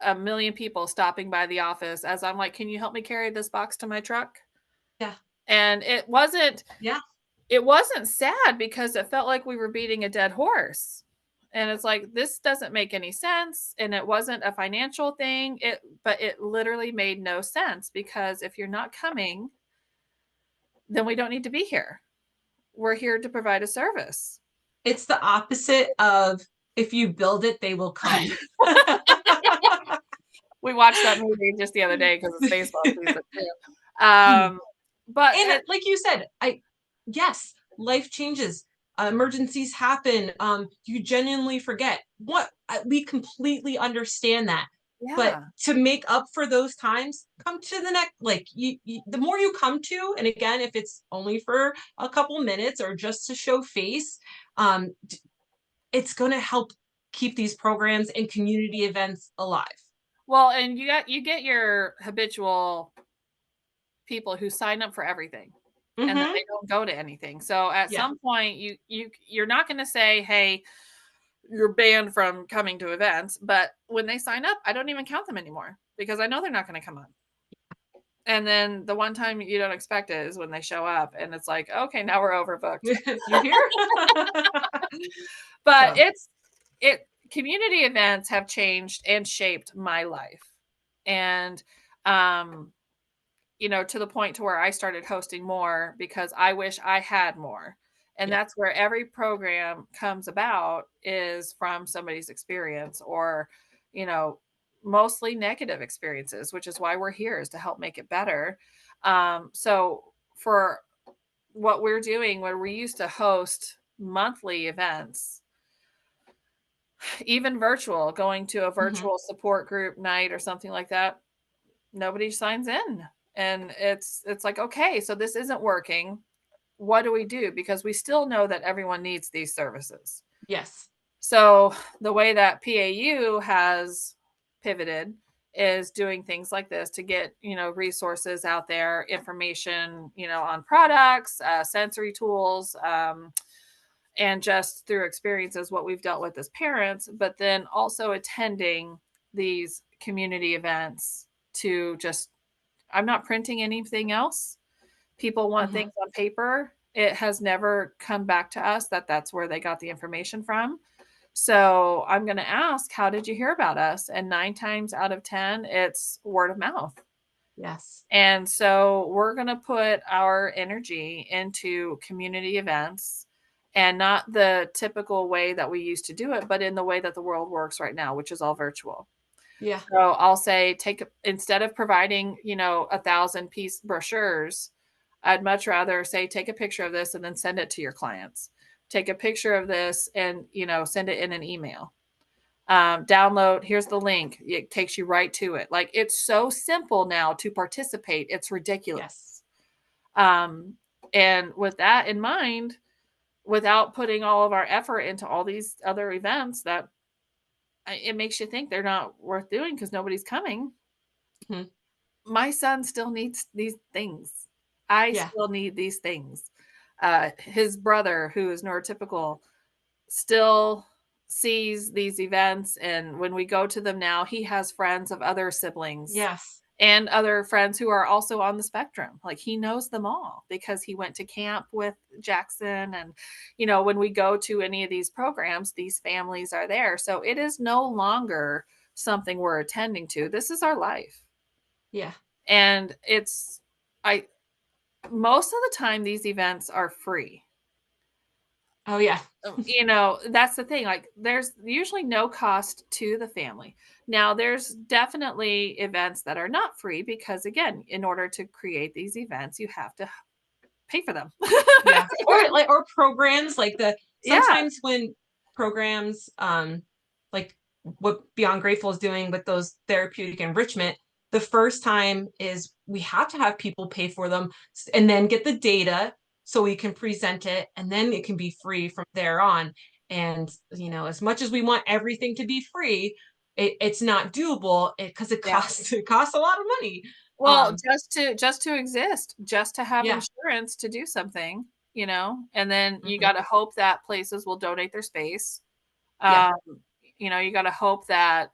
a million people stopping by the office as I'm like, "Can you help me carry this box to my truck?" Yeah. And Yeah. it wasn't sad because it felt like we were beating a dead horse. And it's like, this doesn't make any sense. And it wasn't a financial thing. But it literally made no sense because if you're not coming, then we don't need to be here. We're here to provide a service. It's the opposite of if you build it, they will come. We watched that movie just the other day because it's baseball season too. But And like you said, yes, life changes. Emergencies happen. You genuinely forget. We completely understand that. But yeah. to make up for those times, come to the next. Like the more you come to, and again, if it's only for a couple minutes or just to show face, um, it's going to help keep these programs and community events alive. Well, and you get your habitual people who sign up for everything and then Mm-hmm. they don't go to anything. So at Yeah. some point you're not going to say, "Hey, you're banned from coming to events," but when they sign up, I don't even count them anymore because I know they're not going to come on. And then the one time you don't expect it is when they show up and it's like, "Okay, now we're overbooked." You hear? But So. it community events have changed and shaped my life. And um to the point to where I started hosting more because I wish I had more. And Yeah. that's where every program comes about is from somebody's experience or, you know, mostly negative experiences, which is why we're here is to help make it better. So for what we're doing when we used to host monthly events, even virtual, going to a Mm-hmm. virtual support group night or something like that, nobody signs in. And it's like, okay, so this isn't working. What do we do? Because we still know that everyone needs these services. Yes. So the way that PAU has pivoted is doing things like this to get, resources out there, information, on products, sensory tools, and just through experiences, what we've dealt with as parents, but then also attending these community events to just, I'm not printing anything else. People want Mm-hmm. things on paper. It has never come back to us that that's where they got the information from. So I'm going to ask, how did you hear about us? And 9 times out of 10, it's word of mouth. Yes. And so we're going to put our energy into community events and not the typical way that we used to do it, but in the way that the world works right now, which is all virtual. Yeah. So I'll say, instead of providing, 1,000-piece brochures, I'd much rather say, take a picture of this and then send it to your clients. Take a picture of this and, send it in an email. Download, here's the link. It takes you right to it. Like, it's so simple now to participate. It's ridiculous. Yes. Um, and with that in mind, without putting all of our effort into all these other events that it makes you think they're not worth doing because nobody's coming. Mm-hmm. My son still needs these things. I Yeah. still need these things. His brother, who is neurotypical, still sees these events. And when we go to them now, he has friends of other siblings Yes. and other friends who are also on the spectrum. Like, he knows them all because he went to camp with Jackson. And, when we go to any of these programs, these families are there. So it is no longer something we're attending to. This is our life. Yeah. And I most of the time these events are free. Oh yeah. That's the thing. Like, there's usually no cost to the family. Now, there's definitely events that are not free because, again, in order to create these events, you have to pay for them. Yeah. Or programs like Yeah. sometimes when programs like what Beyond Grateful is doing with those therapeutic enrichment, the first time is we have to have people pay for them and then get the data so we can present it and then it can be free from there on. And as much as we want everything to be free, it's not doable because it Yeah. costs it costs a lot of money. Well, just to exist, just to have Yeah. insurance to do something, and then you Hmm. got to hope that places will donate their space. Yeah. Um, you got to hope that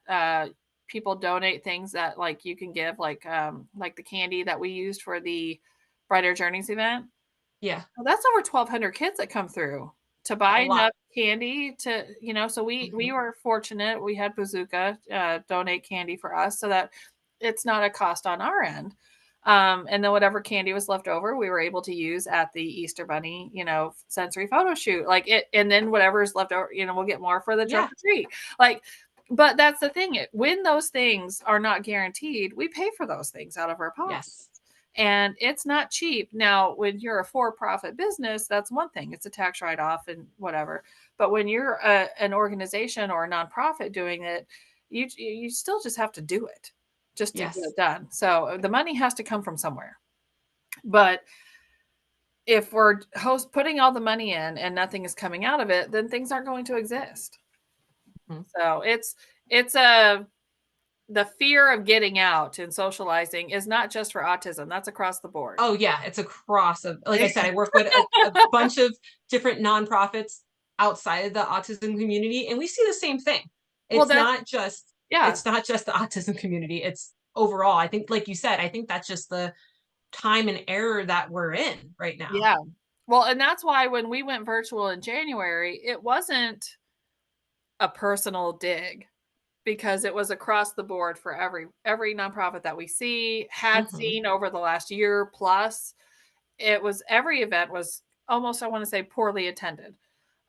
people donate things that like you can give, like the candy that we used for the Brighter Journeys event. Yeah. Well, that's over 1,200 kids that come through to buy A lot. enough candy to, so we Hmm. were fortunate. We had Bazooka donate candy for us so that it's not a cost on our end. And then whatever candy was left over, we were able to use at the Easter Bunny, sensory photo shoot. Like it, and then whatever is left over, we'll get more for the trunk Yeah. or treat. Like, but that's the thing. When those things are not guaranteed, we pay for those things out of our pocket. Yes. And it's not cheap. Now, when you're a for-profit business, that's one thing. It's a tax write-off and whatever. But when you're an organization or a nonprofit doing it, you still just have to do it just to get Yes. it done. So the money has to come from somewhere. But if we're putting all the money in and nothing is coming out of it, then things aren't going to exist. Mhm. So it's a the fear of getting out and socializing is not just for autism. That's across the board. Oh yeah, it's a cross of, like I said, I work with a bunch of different nonprofits outside of the autism community, and we see the same thing. Well, It's not just yeah. it's not just the autism community. It's overall. I think, like you said, I think that's just the time and error that we're in right now. Yeah. Well, and that's why when we went virtual in January, it wasn't a personal dig because it was across the board for every nonprofit that we had Hmm. seen over the last year plus. It was every event was almost, I want to say, poorly attended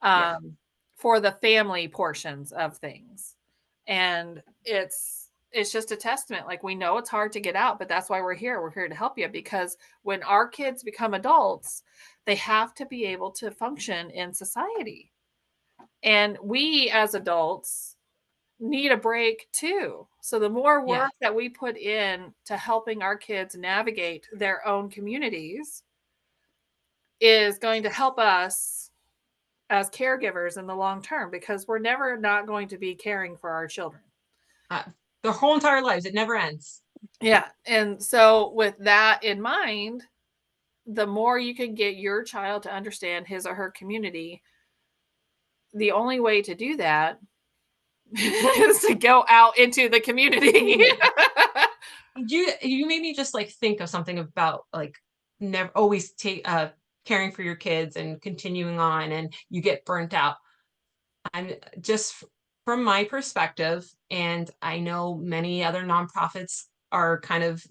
Yeah. um, for the family portions of things. And it's just a testament. Like we know it's hard to get out, but that's why we're here. We're here to help you because when our kids become adults, they have to be able to function in society. And we as adults need a break too. So the more Yeah. work that we put in to helping our kids navigate their own communities is going to help us as caregivers in the long term because we're never not going to be caring for our children. Uh, their whole entire lives, it never ends. Yeah. And so with that in mind, the more you can get your child to understand his or her community, the only way to do that is to go out into the community. You made me just like think of something about like never always take caring for your kids and continuing on, and you get burnt out. I'm just from my perspective, and I know many other nonprofits are kind of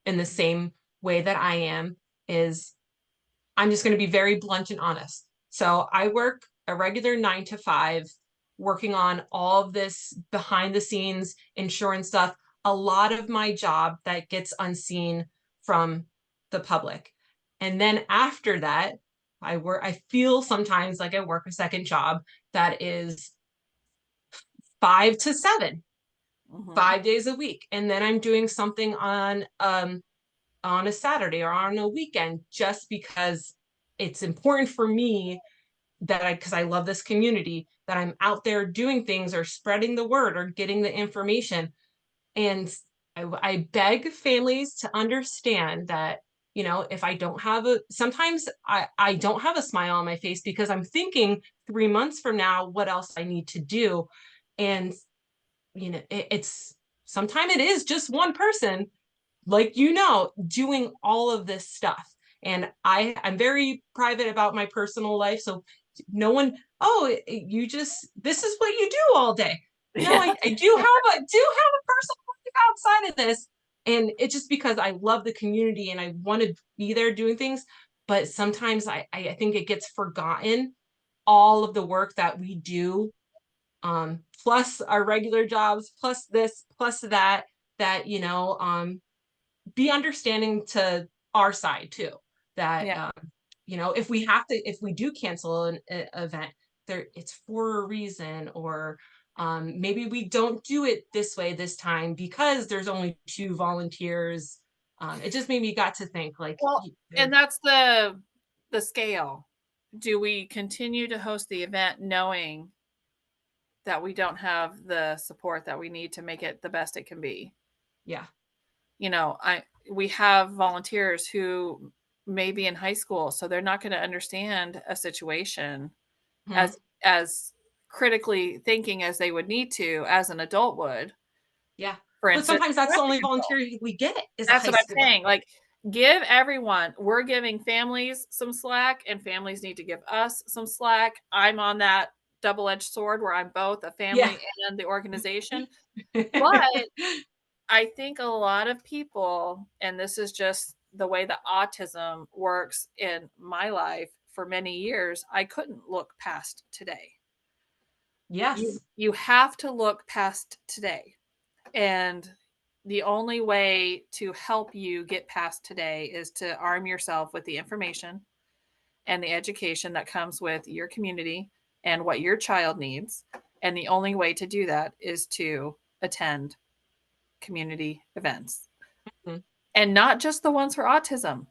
in the same way that I am, is I'm just going to be very blunt and honest. So I work a regular 9 to 5, working on all of this behind the scenes insurance stuff. A lot of my job that gets unseen from the public. And then after that, I feel sometimes like I work a second job that is 5 to 7, Mhm. 5 days a week. And then I'm doing something on a Saturday or on a weekend just because it's important for me that because I love this community, that I'm out there doing things or spreading the word or getting the information. And I beg families to understand that, if I don't have sometimes I don't have a smile on my face because I'm thinking 3 months from now, what else I need to do. And, it's sometimes it is just one person, like, doing all of this stuff. And I'm very private about my personal life. So no one, oh, you just, this is what you do all day. No, Yeah. I do have a personal life outside of this. And it's just because I love the community and I want to be there doing things. But sometimes I think it gets forgotten, all of the work that we do, plus our regular jobs, plus this, plus that, that, be understanding to our side too, that Yeah. if we do cancel an event, there it's for a reason, or maybe we don't do it this way this time because there's only 2 volunteers. It just made me got to think like, Well, and that's the scale. Do we continue to host the event knowing that we don't have the support that we need to make it the best it can be? yeah. I we have volunteers who may be in high school, so they're not going to understand a situation Hmm. as critically thinking as they would need to as an adult would Yeah. For But instance, sometimes that's the parental only control. volunteer we get is a That's high what I'm schooler. saying, like, give everyone we're giving families some slack, and families need to give us some slack. I'm on that double-edged sword where I'm both a Yeah. family and the organization, but I think a lot of people, and this is just the way that autism works in my life for many years, I couldn't look past today. You Yes. you have to look past today. And the only way to help you get past today is to arm yourself with the information and the education that comes with your community and what your child needs. And the only way to do that is to attend community events, Mhm. and not just the ones for autism.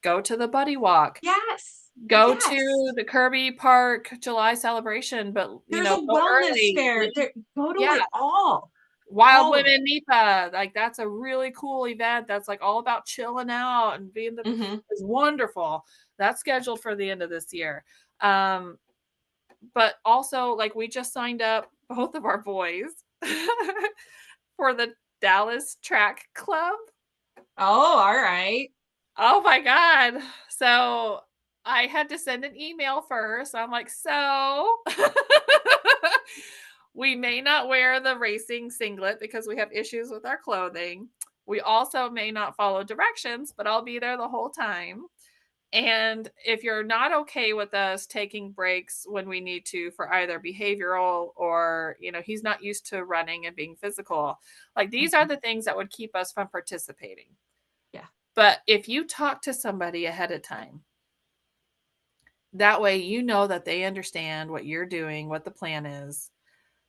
Go to the buddy walk, Yes. go to Yes. the Kirby Park July celebration, but There's a go wellness early. fair. There, go to Yeah, it all. Wild All of Women it. NEPA, like that's a really cool event that's like all about chilling out and being the Hmm. is wonderful. That's scheduled for the end of this year. Um, but also like we just signed up both of our boys for the Dallas Track Club. Oh, all right. Oh my god. So I had to send an email first. I'm like, so we may not wear the racing singlet because we have issues with our clothing. We also may not follow directions, but I'll be there the whole time. And if you're not okay with us taking breaks when we need to for either behavioral or, he's not used to running and being physical, like these are Mhm. the things that would keep us from participating. Yeah. But if you talk to somebody ahead of time, that way you know that they understand what you're doing, what the plan is,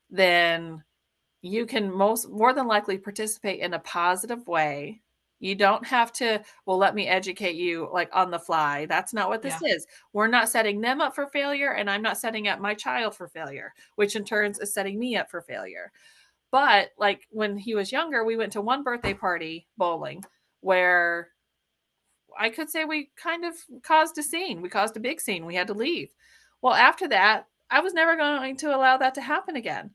then you can more than likely participate in a positive way. You don't have to, well, let me educate you like on the fly. That's not what this Yeah. is. We're not setting them up for failure, and I'm not setting up my child for failure, which in turns is setting me up for failure. But like when he was younger, we went to one birthday party bowling where I could say we kind of caused a scene. We caused a big scene. We had to leave. Well, after that, I was never going to allow that to happen again.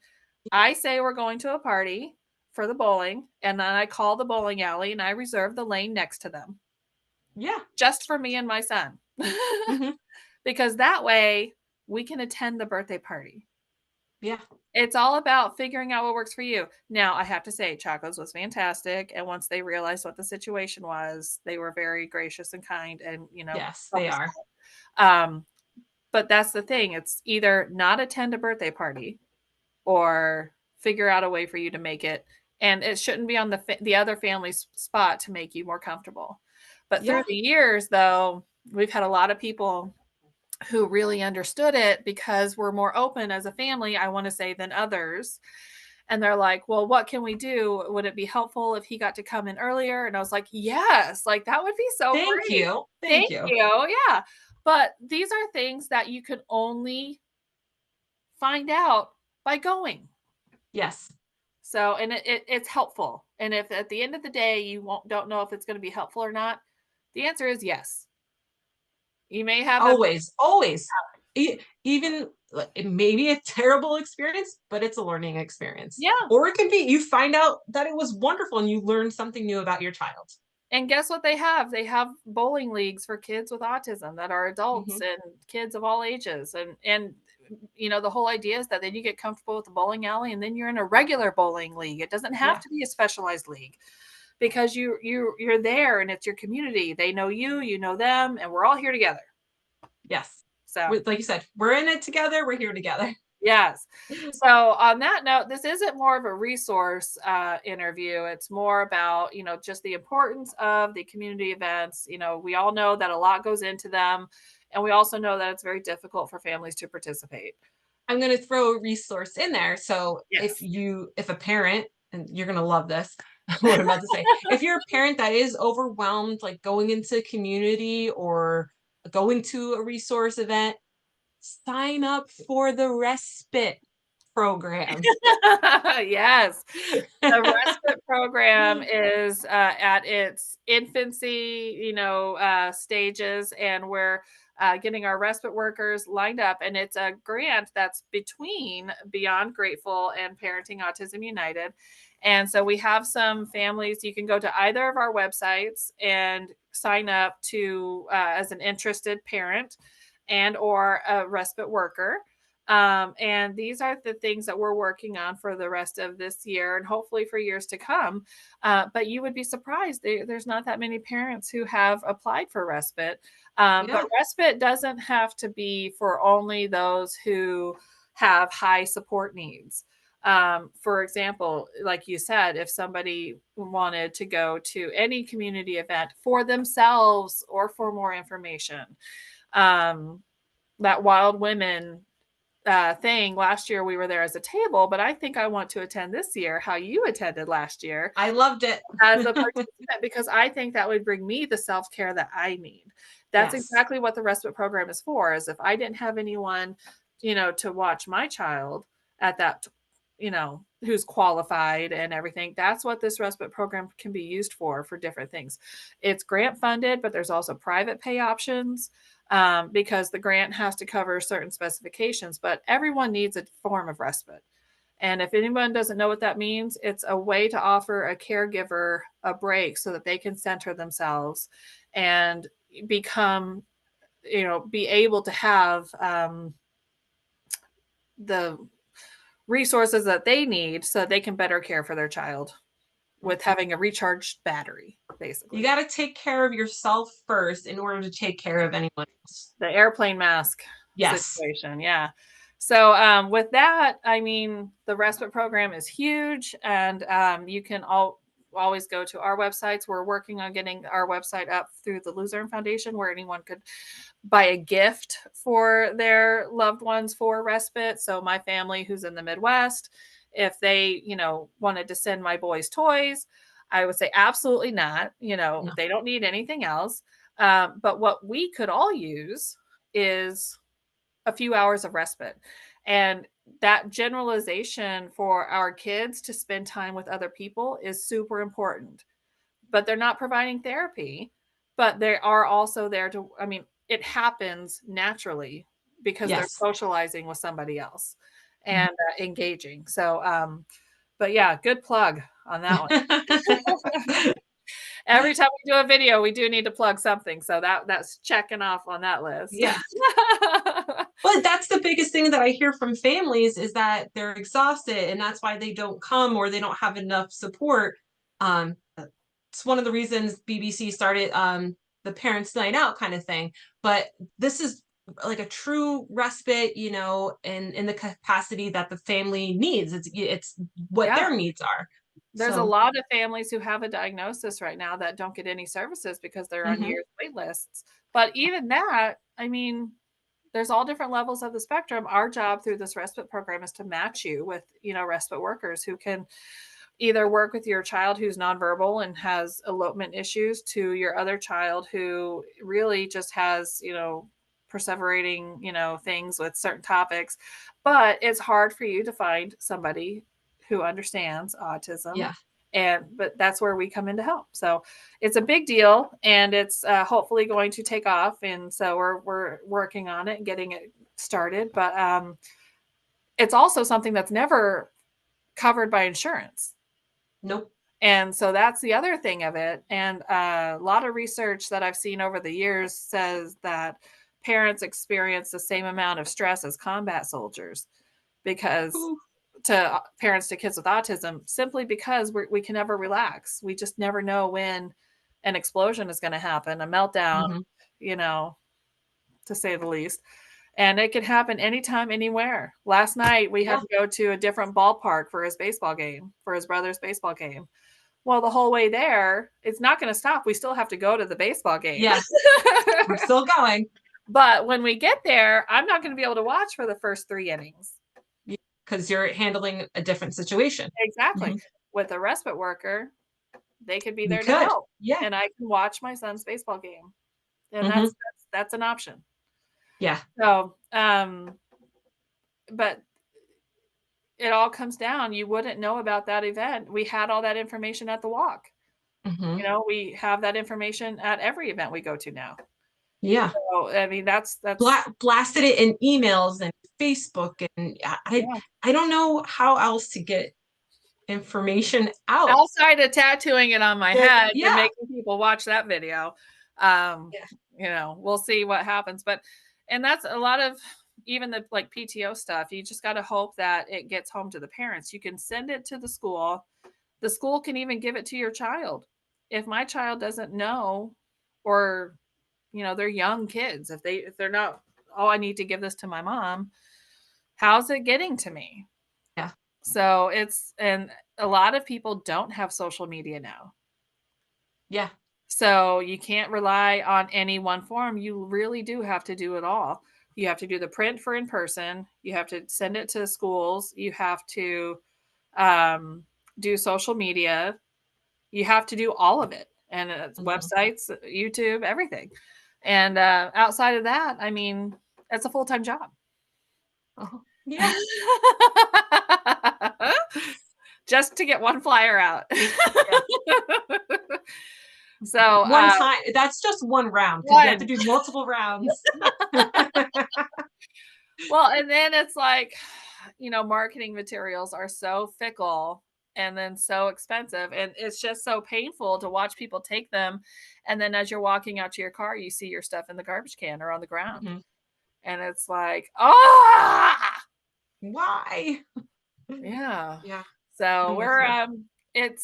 I say we're going to a party for the bowling, and then I call the bowling alley and I reserve the lane next to them Yeah. just for me and my son. Hmm. Because that way we can attend the birthday party. Yeah. It's all about figuring out what works for you. Now, I have to say, Chaco's was fantastic. And once they realized what the situation was, they were very gracious and kind and, Yes, they helped us are. out. But that's the thing. It's either not attend a birthday party or figure out a way for you to make it. And it shouldn't be on the other family's spot to make you more comfortable. But through Yeah. the years, though, we've had a lot of people who really understood it because we're more open as a family, I want to say, than others. And they're like, well, what can we do? Would it be helpful if he got to come in earlier? And I was like, yes, like that would be so Thank great. you. Thank Thank you. you. Yeah. But these are things that you can only find out by going. Yes. So, and it's helpful. And if at the end of the day you don't know if it's going to be helpful or not, the answer is yes. You may have a Always. Always. Even it may be a terrible experience, but it's a learning experience. yeah. Or it can be you find out that it was wonderful and you learned something new about your child. And guess what they have? They have bowling leagues for kids with autism that are adults Hmm. and kids of all ages. And the whole idea is that then you get comfortable with the bowling alley and then you're in a regular bowling league. It doesn't have Yeah. to be a specialized league because you're there and it's your community. They know you, you know them, and we're all here together. Yes. So Like you said, we're in it together. We're here together. yes. So on that note, this isn't more of a resource interview. It's more about, just the importance of the community events. We all know that a lot goes into them. And we also know that it's very difficult for families to participate. I'm going to throw a resource in there. So Yes. if a parent, and you're going to love this, what I'm about to say, if you're a parent that is overwhelmed, like going into community or going to a resource event, sign up for the respite program. Yes. The respite program is at its infancy, stages, and we're getting our respite workers lined up. And it's a grant that's between Beyond Grateful and Parenting Autism United. And so we have some families. You can go to either of our websites and sign up to as an interested parent and or a respite worker. And these are the things that we're working on for the rest of this year and hopefully for years to come. But you would be surprised. There's not that many parents who have applied for respite. But Yeah. respite doesn't have to be for only those who have high support needs. For example, like you said, if somebody wanted to go to any community event for themselves or for more information, um, that Wild Women thing last year, we were there as a table, but I think I want to attend this year how you attended last year I loved it. as a participant because I think that would bring me the self-care that I need. That's Yes. exactly what the respite program is for, is if I didn't have anyone, to watch my child at that, who's qualified and everything, that's what this respite program can be used for different things. It's grant funded, but there's also private pay options because the grant has to cover certain specifications, but everyone needs a form of respite. And if anyone doesn't know what that means, it's a way to offer a caregiver a break so that they can center themselves and become, be able to have the resources that they need so that they can better care for their child with having a recharged battery, You basically. got to take care of yourself first in order to take care of anyone else. The airplane mask Yes. situation, yeah. So with that, I mean, the respite program is huge, and you can always go to our websites. We're working on getting our website up through the Luzerne Foundation, where anyone could buy a gift for their loved ones for respite. So my family, who's in the Midwest, if they, wanted to send my boys toys, I would say absolutely not. No. They don't need anything else. But what we could all use is a few hours of respite. And that generalization for our kids to spend time with other people is super important. But they're not providing therapy, but they are also there to, I mean, it happens naturally because they're Yes. socializing with somebody else Mhm. and engaging. So, but yeah, good plug on that one. Every time we do a video, we do need to plug something. So that's checking off on that list. Yeah. But that's the biggest thing that I hear from families is that they're exhausted and that's why they don't come or they don't have enough support. It's one of the reasons BBC started the Parents' Night Out kind of thing. But this is like a true respite, in the capacity that the family needs. It's what Yeah. their needs are. There's a So, lot of families who have a diagnosis right now that don't get any services because they're on mhm, years wait lists. But even that, I mean, there's all different levels of the spectrum. Our job through this respite program is to match you with, respite workers who can either work with your child who's nonverbal and has elopement issues to your other child who really just has, perseverating, things with certain topics. But it's hard for you to find somebody who understands autism. yeah. But that's where we come in to help. So it's a big deal, and it's hopefully going to take off. And so we're working on it and getting it started. But it's also something that's never covered by insurance. Nope. And so that's the other thing of it. And a lot of research that I've seen over the years says that parents experience the same amount of stress as combat soldiers because Ooh, to parents to kids with autism, simply because we can never relax. We just never know when an explosion is going to happen, a meltdown, mhm. you know, to say the least. And it could happen anytime, anywhere. Last night, we had Yeah. to go to a different ballpark for his baseball game, for his brother's baseball game. Well, the whole way there, it's not going to stop. We still have to go to the baseball game. Yeah. We're still going. But when we get there, I'm not going to be able to watch for the first 3 innings. Because you're handling a different situation. Exactly. Mhm. With a respite worker, they could be You there to could. help, Yeah. and I can watch my son's baseball game, and Hmm. that's an option. Yeah. So, but it all comes down. You wouldn't know about that event. We had all that information at the walk. Hmm. We have that information at every event we go to now. Yeah. So, I mean, that's Blasted it in emails and Facebook and I yeah. I don't know how else to get information out. Outside of tattooing it on my But head and yeah, making people watch that video, um, yeah, we'll see what happens. But and that's a lot of even the like PTO stuff. You just got to hope that it gets home to the parents. You can send it to the school. The school can even give it to your child. If my child doesn't know, or they're young kids, if they're not, oh, I need to give this to my mom. How's it getting to me? yeah, So and a lot of people don't have social media now. yeah. So you can't rely on any one form. You really do have to do it all. You have to do the print for in person. You have to send it to schools. You have to um, do social media. You have to do all of it, and it's Mhm. websites, YouTube, everything. And outside of that, I mean, it's a full time job. Oh, yeah, Just to get one flyer out. yeah. So, One time, that's just one round because you have to one. do multiple rounds. Well, and then it's like, marketing materials are so fickle and then so expensive. And it's just so painful to watch people take them. And then as you're walking out to your car, you see your stuff in the garbage can or on the ground. Mhm. And it's like, ah, Why? yeah. Yeah, So I'm with you.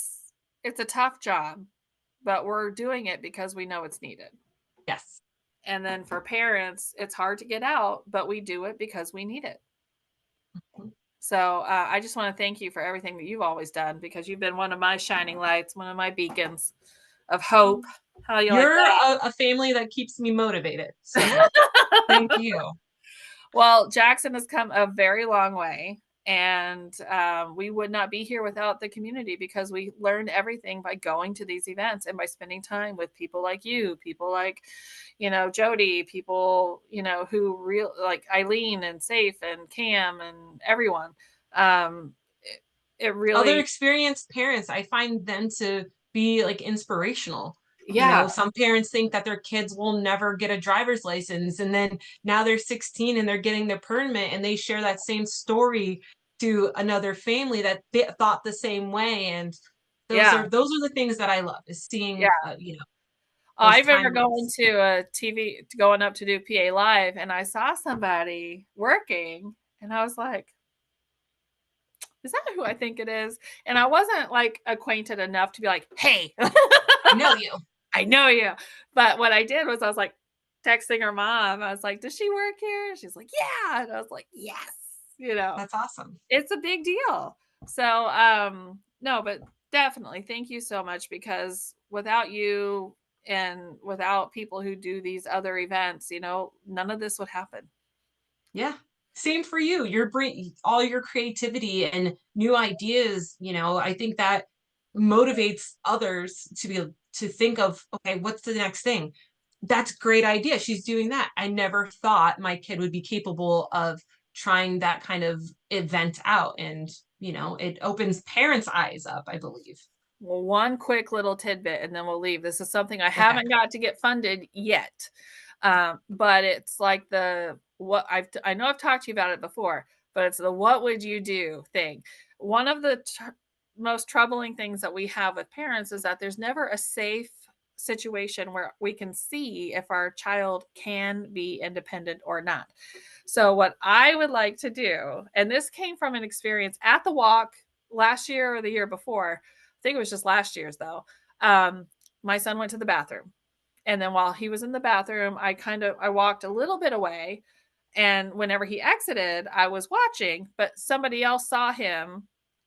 it's a tough job, but we're doing it because we know it's needed. Yes. And then for parents, it's hard to get out, but we do it because we need it. So I just want to thank you for everything that you've always done, because you've been one of my shining lights, one of my beacons of hope. How you like You're that? a family that keeps me motivated. So thank you. Well, Jackson has come a very long way. And we would not be here without the community, because we learned everything by going to these events and by spending time with people like you, people like, Jody, people, who real like Eileen and Safe and Cam and everyone. It Other really, experienced parents, I find them to be like inspirational. You yeah, know, some parents think that their kids will never get a driver's license, and then now they're 16 and they're getting their permit, and they share that same story to another family that thought the same way. And yeah, those are the things that I love, is yeah. seeing I those remember going timelines. to a TV, going up to do PA Live, and I saw somebody working, and I was like, is that who I think it is? And I wasn't like acquainted enough to be like, hey, I know you. I know you. But what I did was I was like texting her mom. I was like, does she work here? She's like, yeah. And I was like, yes, That's awesome. it's a big deal. So, no, but definitely thank you so much, because without you and without people who do these other events, none of this would happen. Yeah. Same for you. Your brain, all your creativity and new ideas, I think that motivates others to think of, okay, what's the next thing? That's a great idea. She's doing that. I never thought my kid would be capable of trying that kind of event out. And, it opens parents' eyes up, I believe. Well, one quick little tidbit and then we'll leave. This is something I Okay. haven't got to get funded yet. But it's like I know I've talked to you about it before, but it's the what would you do thing. One of the most troubling things that we have with parents is that there's never a safe situation where we can see if our child can be independent or not. So, what I would like to do, and this came from an experience at the walk last year or the year before, I think it was just last year's though. Um, my son went to the bathroom. And then while he was in the bathroom, I walked a little bit away. And whenever he exited, I was watching, but somebody else saw him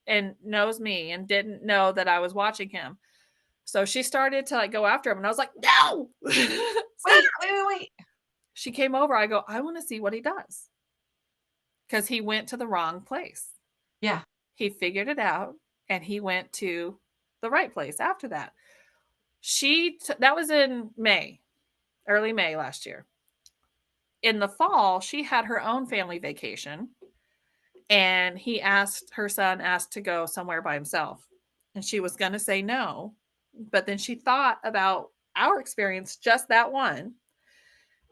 and knows me and didn't know that I was watching him. So she started to like go after him, and I was like, no, stop. Wait. She came over. I go, I want to see what he does, because he went to the wrong place. Yeah. He figured it out and he went to the right place after that. That was in May, early May last year. In the fall, she had her own family vacation, and her son asked to go somewhere by himself. And she was going to say no, but then she thought about our experience, just that one,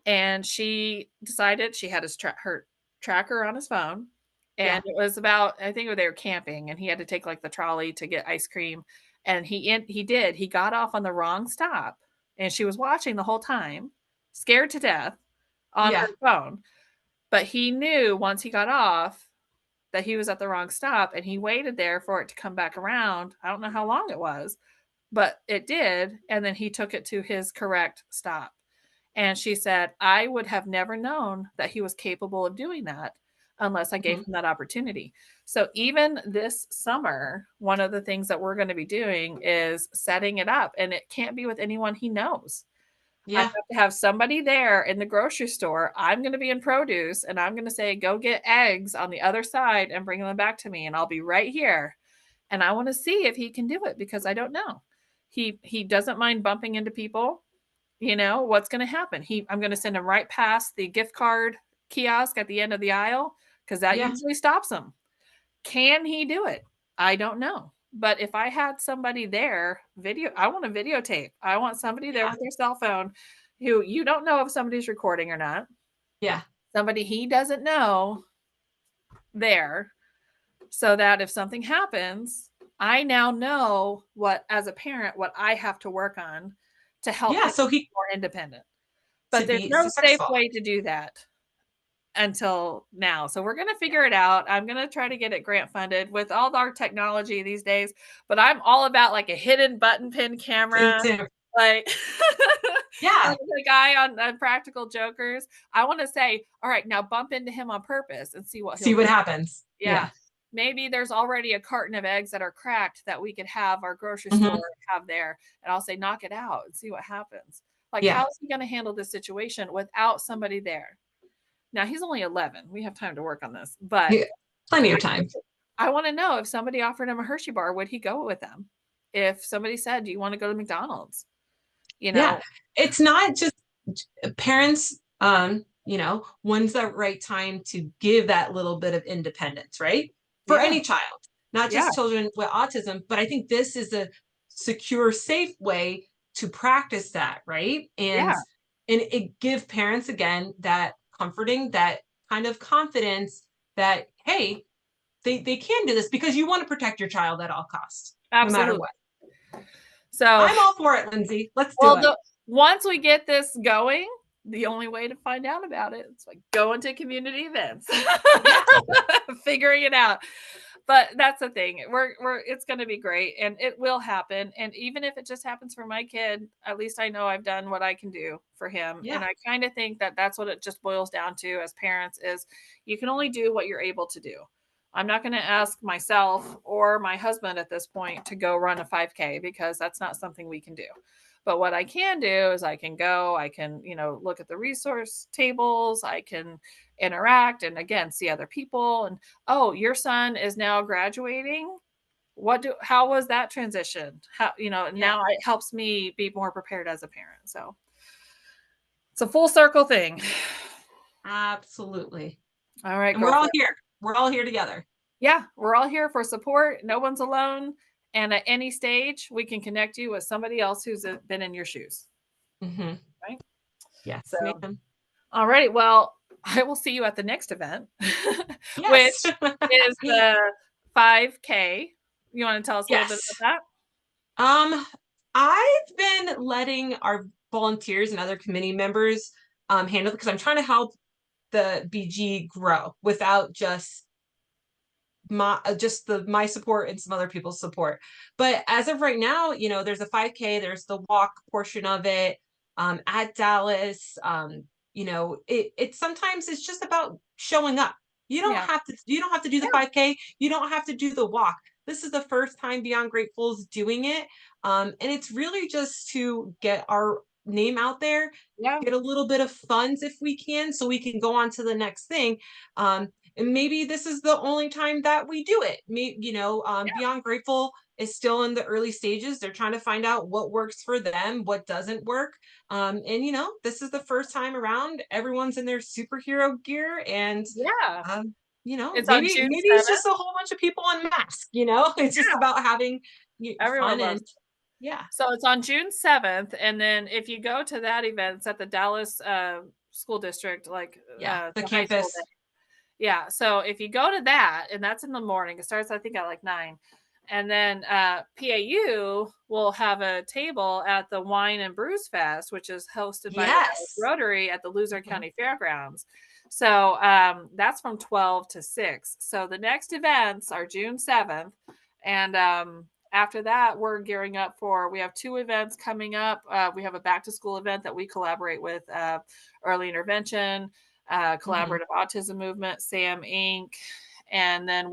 and she decided, she had her tracker on his phone, and Yeah. it was about, I think they were camping, and he had to take, like, the trolley to get ice cream, and he got off on the wrong stop, and she was watching the whole time, scared to death on her Yeah. phone, but he knew once he got off that he was at the wrong stop, and he waited there for it to come back around. I don't know how long it was, but it did, and then he took it to his correct stop. And she said, "I would have never known that he was capable of doing that unless I gave Mhm. him that opportunity." So even this summer, one of the things that we're gonna be doing is setting it up, and it can't be with anyone he knows. I Yeah. have to have somebody there in the grocery store. I'm gonna be in produce, and I'm gonna say, "Go get eggs on the other side and bring them back to me, and I'll be right here." And I wanna see if he can do it because I don't know. He doesn't mind bumping into people. What's gonna happen? I'm gonna send him right past the gift card kiosk at the end of the aisle because that Yeah. usually stops him. Can he do it? I don't know. But if I had somebody there, I want a videotape. I want somebody there Yeah. with their cell phone who you don't know if somebody's recording or not. Yeah. Somebody he doesn't know there, so that if something happens, I now know as a parent, what I have to work on to help Yeah. him So be he more independent. to But there's be no safe successful. way to do that until now. So we're gonna figure it out. I'm gonna try to get it grant funded with all our technology these days, but I'm all about, like, a hidden button pin Same, camera, same. like Yeah. like the guy on Practical Jokers. I wanna say, "All right, now bump into him on purpose and see what See he'll what do." happens. Yeah. Yeah. Maybe there's already a carton of eggs that are cracked that we could have our grocery Mhm. store have there, and I'll say, "Knock it out and see what happens." Like, how Yeah. is he gonna handle this situation without somebody there? Now, he's only 11. We have time to work on this, but Yeah. Plenty of time. I wanna know if somebody offered him a Hershey bar, would he go with them? If somebody said, "Do you wanna go to McDonald's?" You Yeah. know? It's not just parents, when's the right time to give that little bit of independence, right? For Yeah, any child, not yeah, just children with autism, but I think this is a secure, safe way to practice that, right? And yeah, it give parents again that comforting, that kind of confidence that, hey, they can do this because you want to protect your child at all costs, no matter absolutely. what. So, I'm all for it, Lindsay. Let's do well, it. once we get this going, the only way to find out about it is like going to community events, Yeah. figuring it out. But that's the thing. It's going to be great, and it will happen. And even if it just happens for my kid, at least I know I've done what I can do for him. Yeah. And I kind of think that that's what it just boils down to as parents is you can only do what you're able to do. I'm not going to ask myself or my husband at this point to go run a 5K because that's not something we can do. But what I can do is I can go, I can, look at the resource tables, I can interact and again see other people and oh, your son is now graduating. How was that transition? Yeah. Now it helps me be more prepared as a parent. So it's a full circle thing. Absolutely. All right, And we're all girlfriend. here. We're all here together. Yeah, we're all here for support. No one's alone. And at any stage, we can connect you with somebody else who's been in your shoes. Hmm. Right. So, Yes, ma'am. all right. Well, I will see you at the next event, Yes. which is the 5K. You want to tell us a little bit Yes. about Um, I've been letting our volunteers and other committee members handle it because I'm trying to help the BG grow without my support and some other people's support. But as of right now, there's a 5K, there's the walk portion of it at Dallas. It sometimes it's just about showing up. that? You don't have to do the Yeah. 5K, you don't have to do the walk. This is the first time Beyond Grateful's doing it. And it's really just to get our name out there, Yeah. get a little bit of funds if we can, so we can go on to the next thing. And maybe this is the only time that we do it. Yeah. Beyond Grateful is still in the early stages. They're trying to find out what works for them, what doesn't work. And this is the first time around. Everyone's in their superhero gear, and Yeah. It's on maybe June it's 7th. just a whole bunch of people in masks. It's just Yeah. about having Everyone fun loves and it. yeah, So it's on June 7th, and then if you go to that event, it's at the Dallas, school district, like, yeah, the the high school campus. Yeah, so if you go to that, and that's in the morning, it starts, I think, at like 9. And then PAU will have a table at the Wine and Brews Fest, which is hosted by the Dallas Yes. Rotary at the Luzerne Mhm. County Fairgrounds. So that's from 12 to 6. So the next events are June 7th. And after that, we're gearing up for, we have 2 events coming up. We have a back to school event that we collaborate with Early Intervention, Mhm. Collaborative Autism Movement, SAM Inc. And then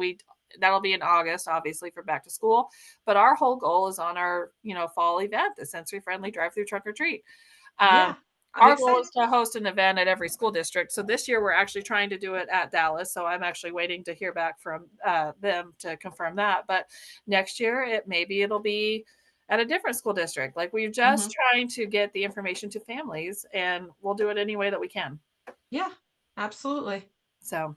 that'll be in August, obviously, for back to school. But our whole goal is on our, fall event, the sensory friendly drive through trunk or treat. Um, Yeah. I'm our goal is excited. to host an event at every school district. So this year we're actually trying to do it at Dallas. So I'm actually waiting to hear back from them to confirm that. But next year, it'll be at a different school district. Like, we're just Mhm. trying to get the information to families, and we'll do it any way that we can. Yeah. Absolutely. So,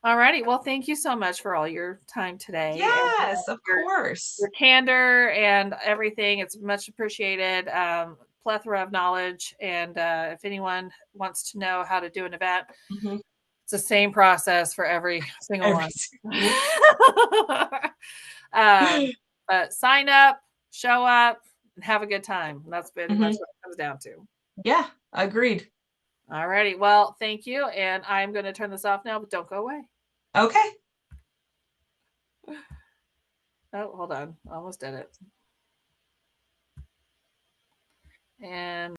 all righty. Well, thank you so much for all your time today, and Yes, of your course. candor and everything. It's much appreciated. Plethora of knowledge. And if anyone wants to know how to do an event, Mhm. it's the same process for every single one. Everything. um, but sign up, show up, and have a good time. And that's pretty much Mhm. what it comes down to. Yeah, agreed. All righty. Well, thank you. And I'm going to turn this off now, but don't go away. Okay. Oh, hold on. Almost did it. And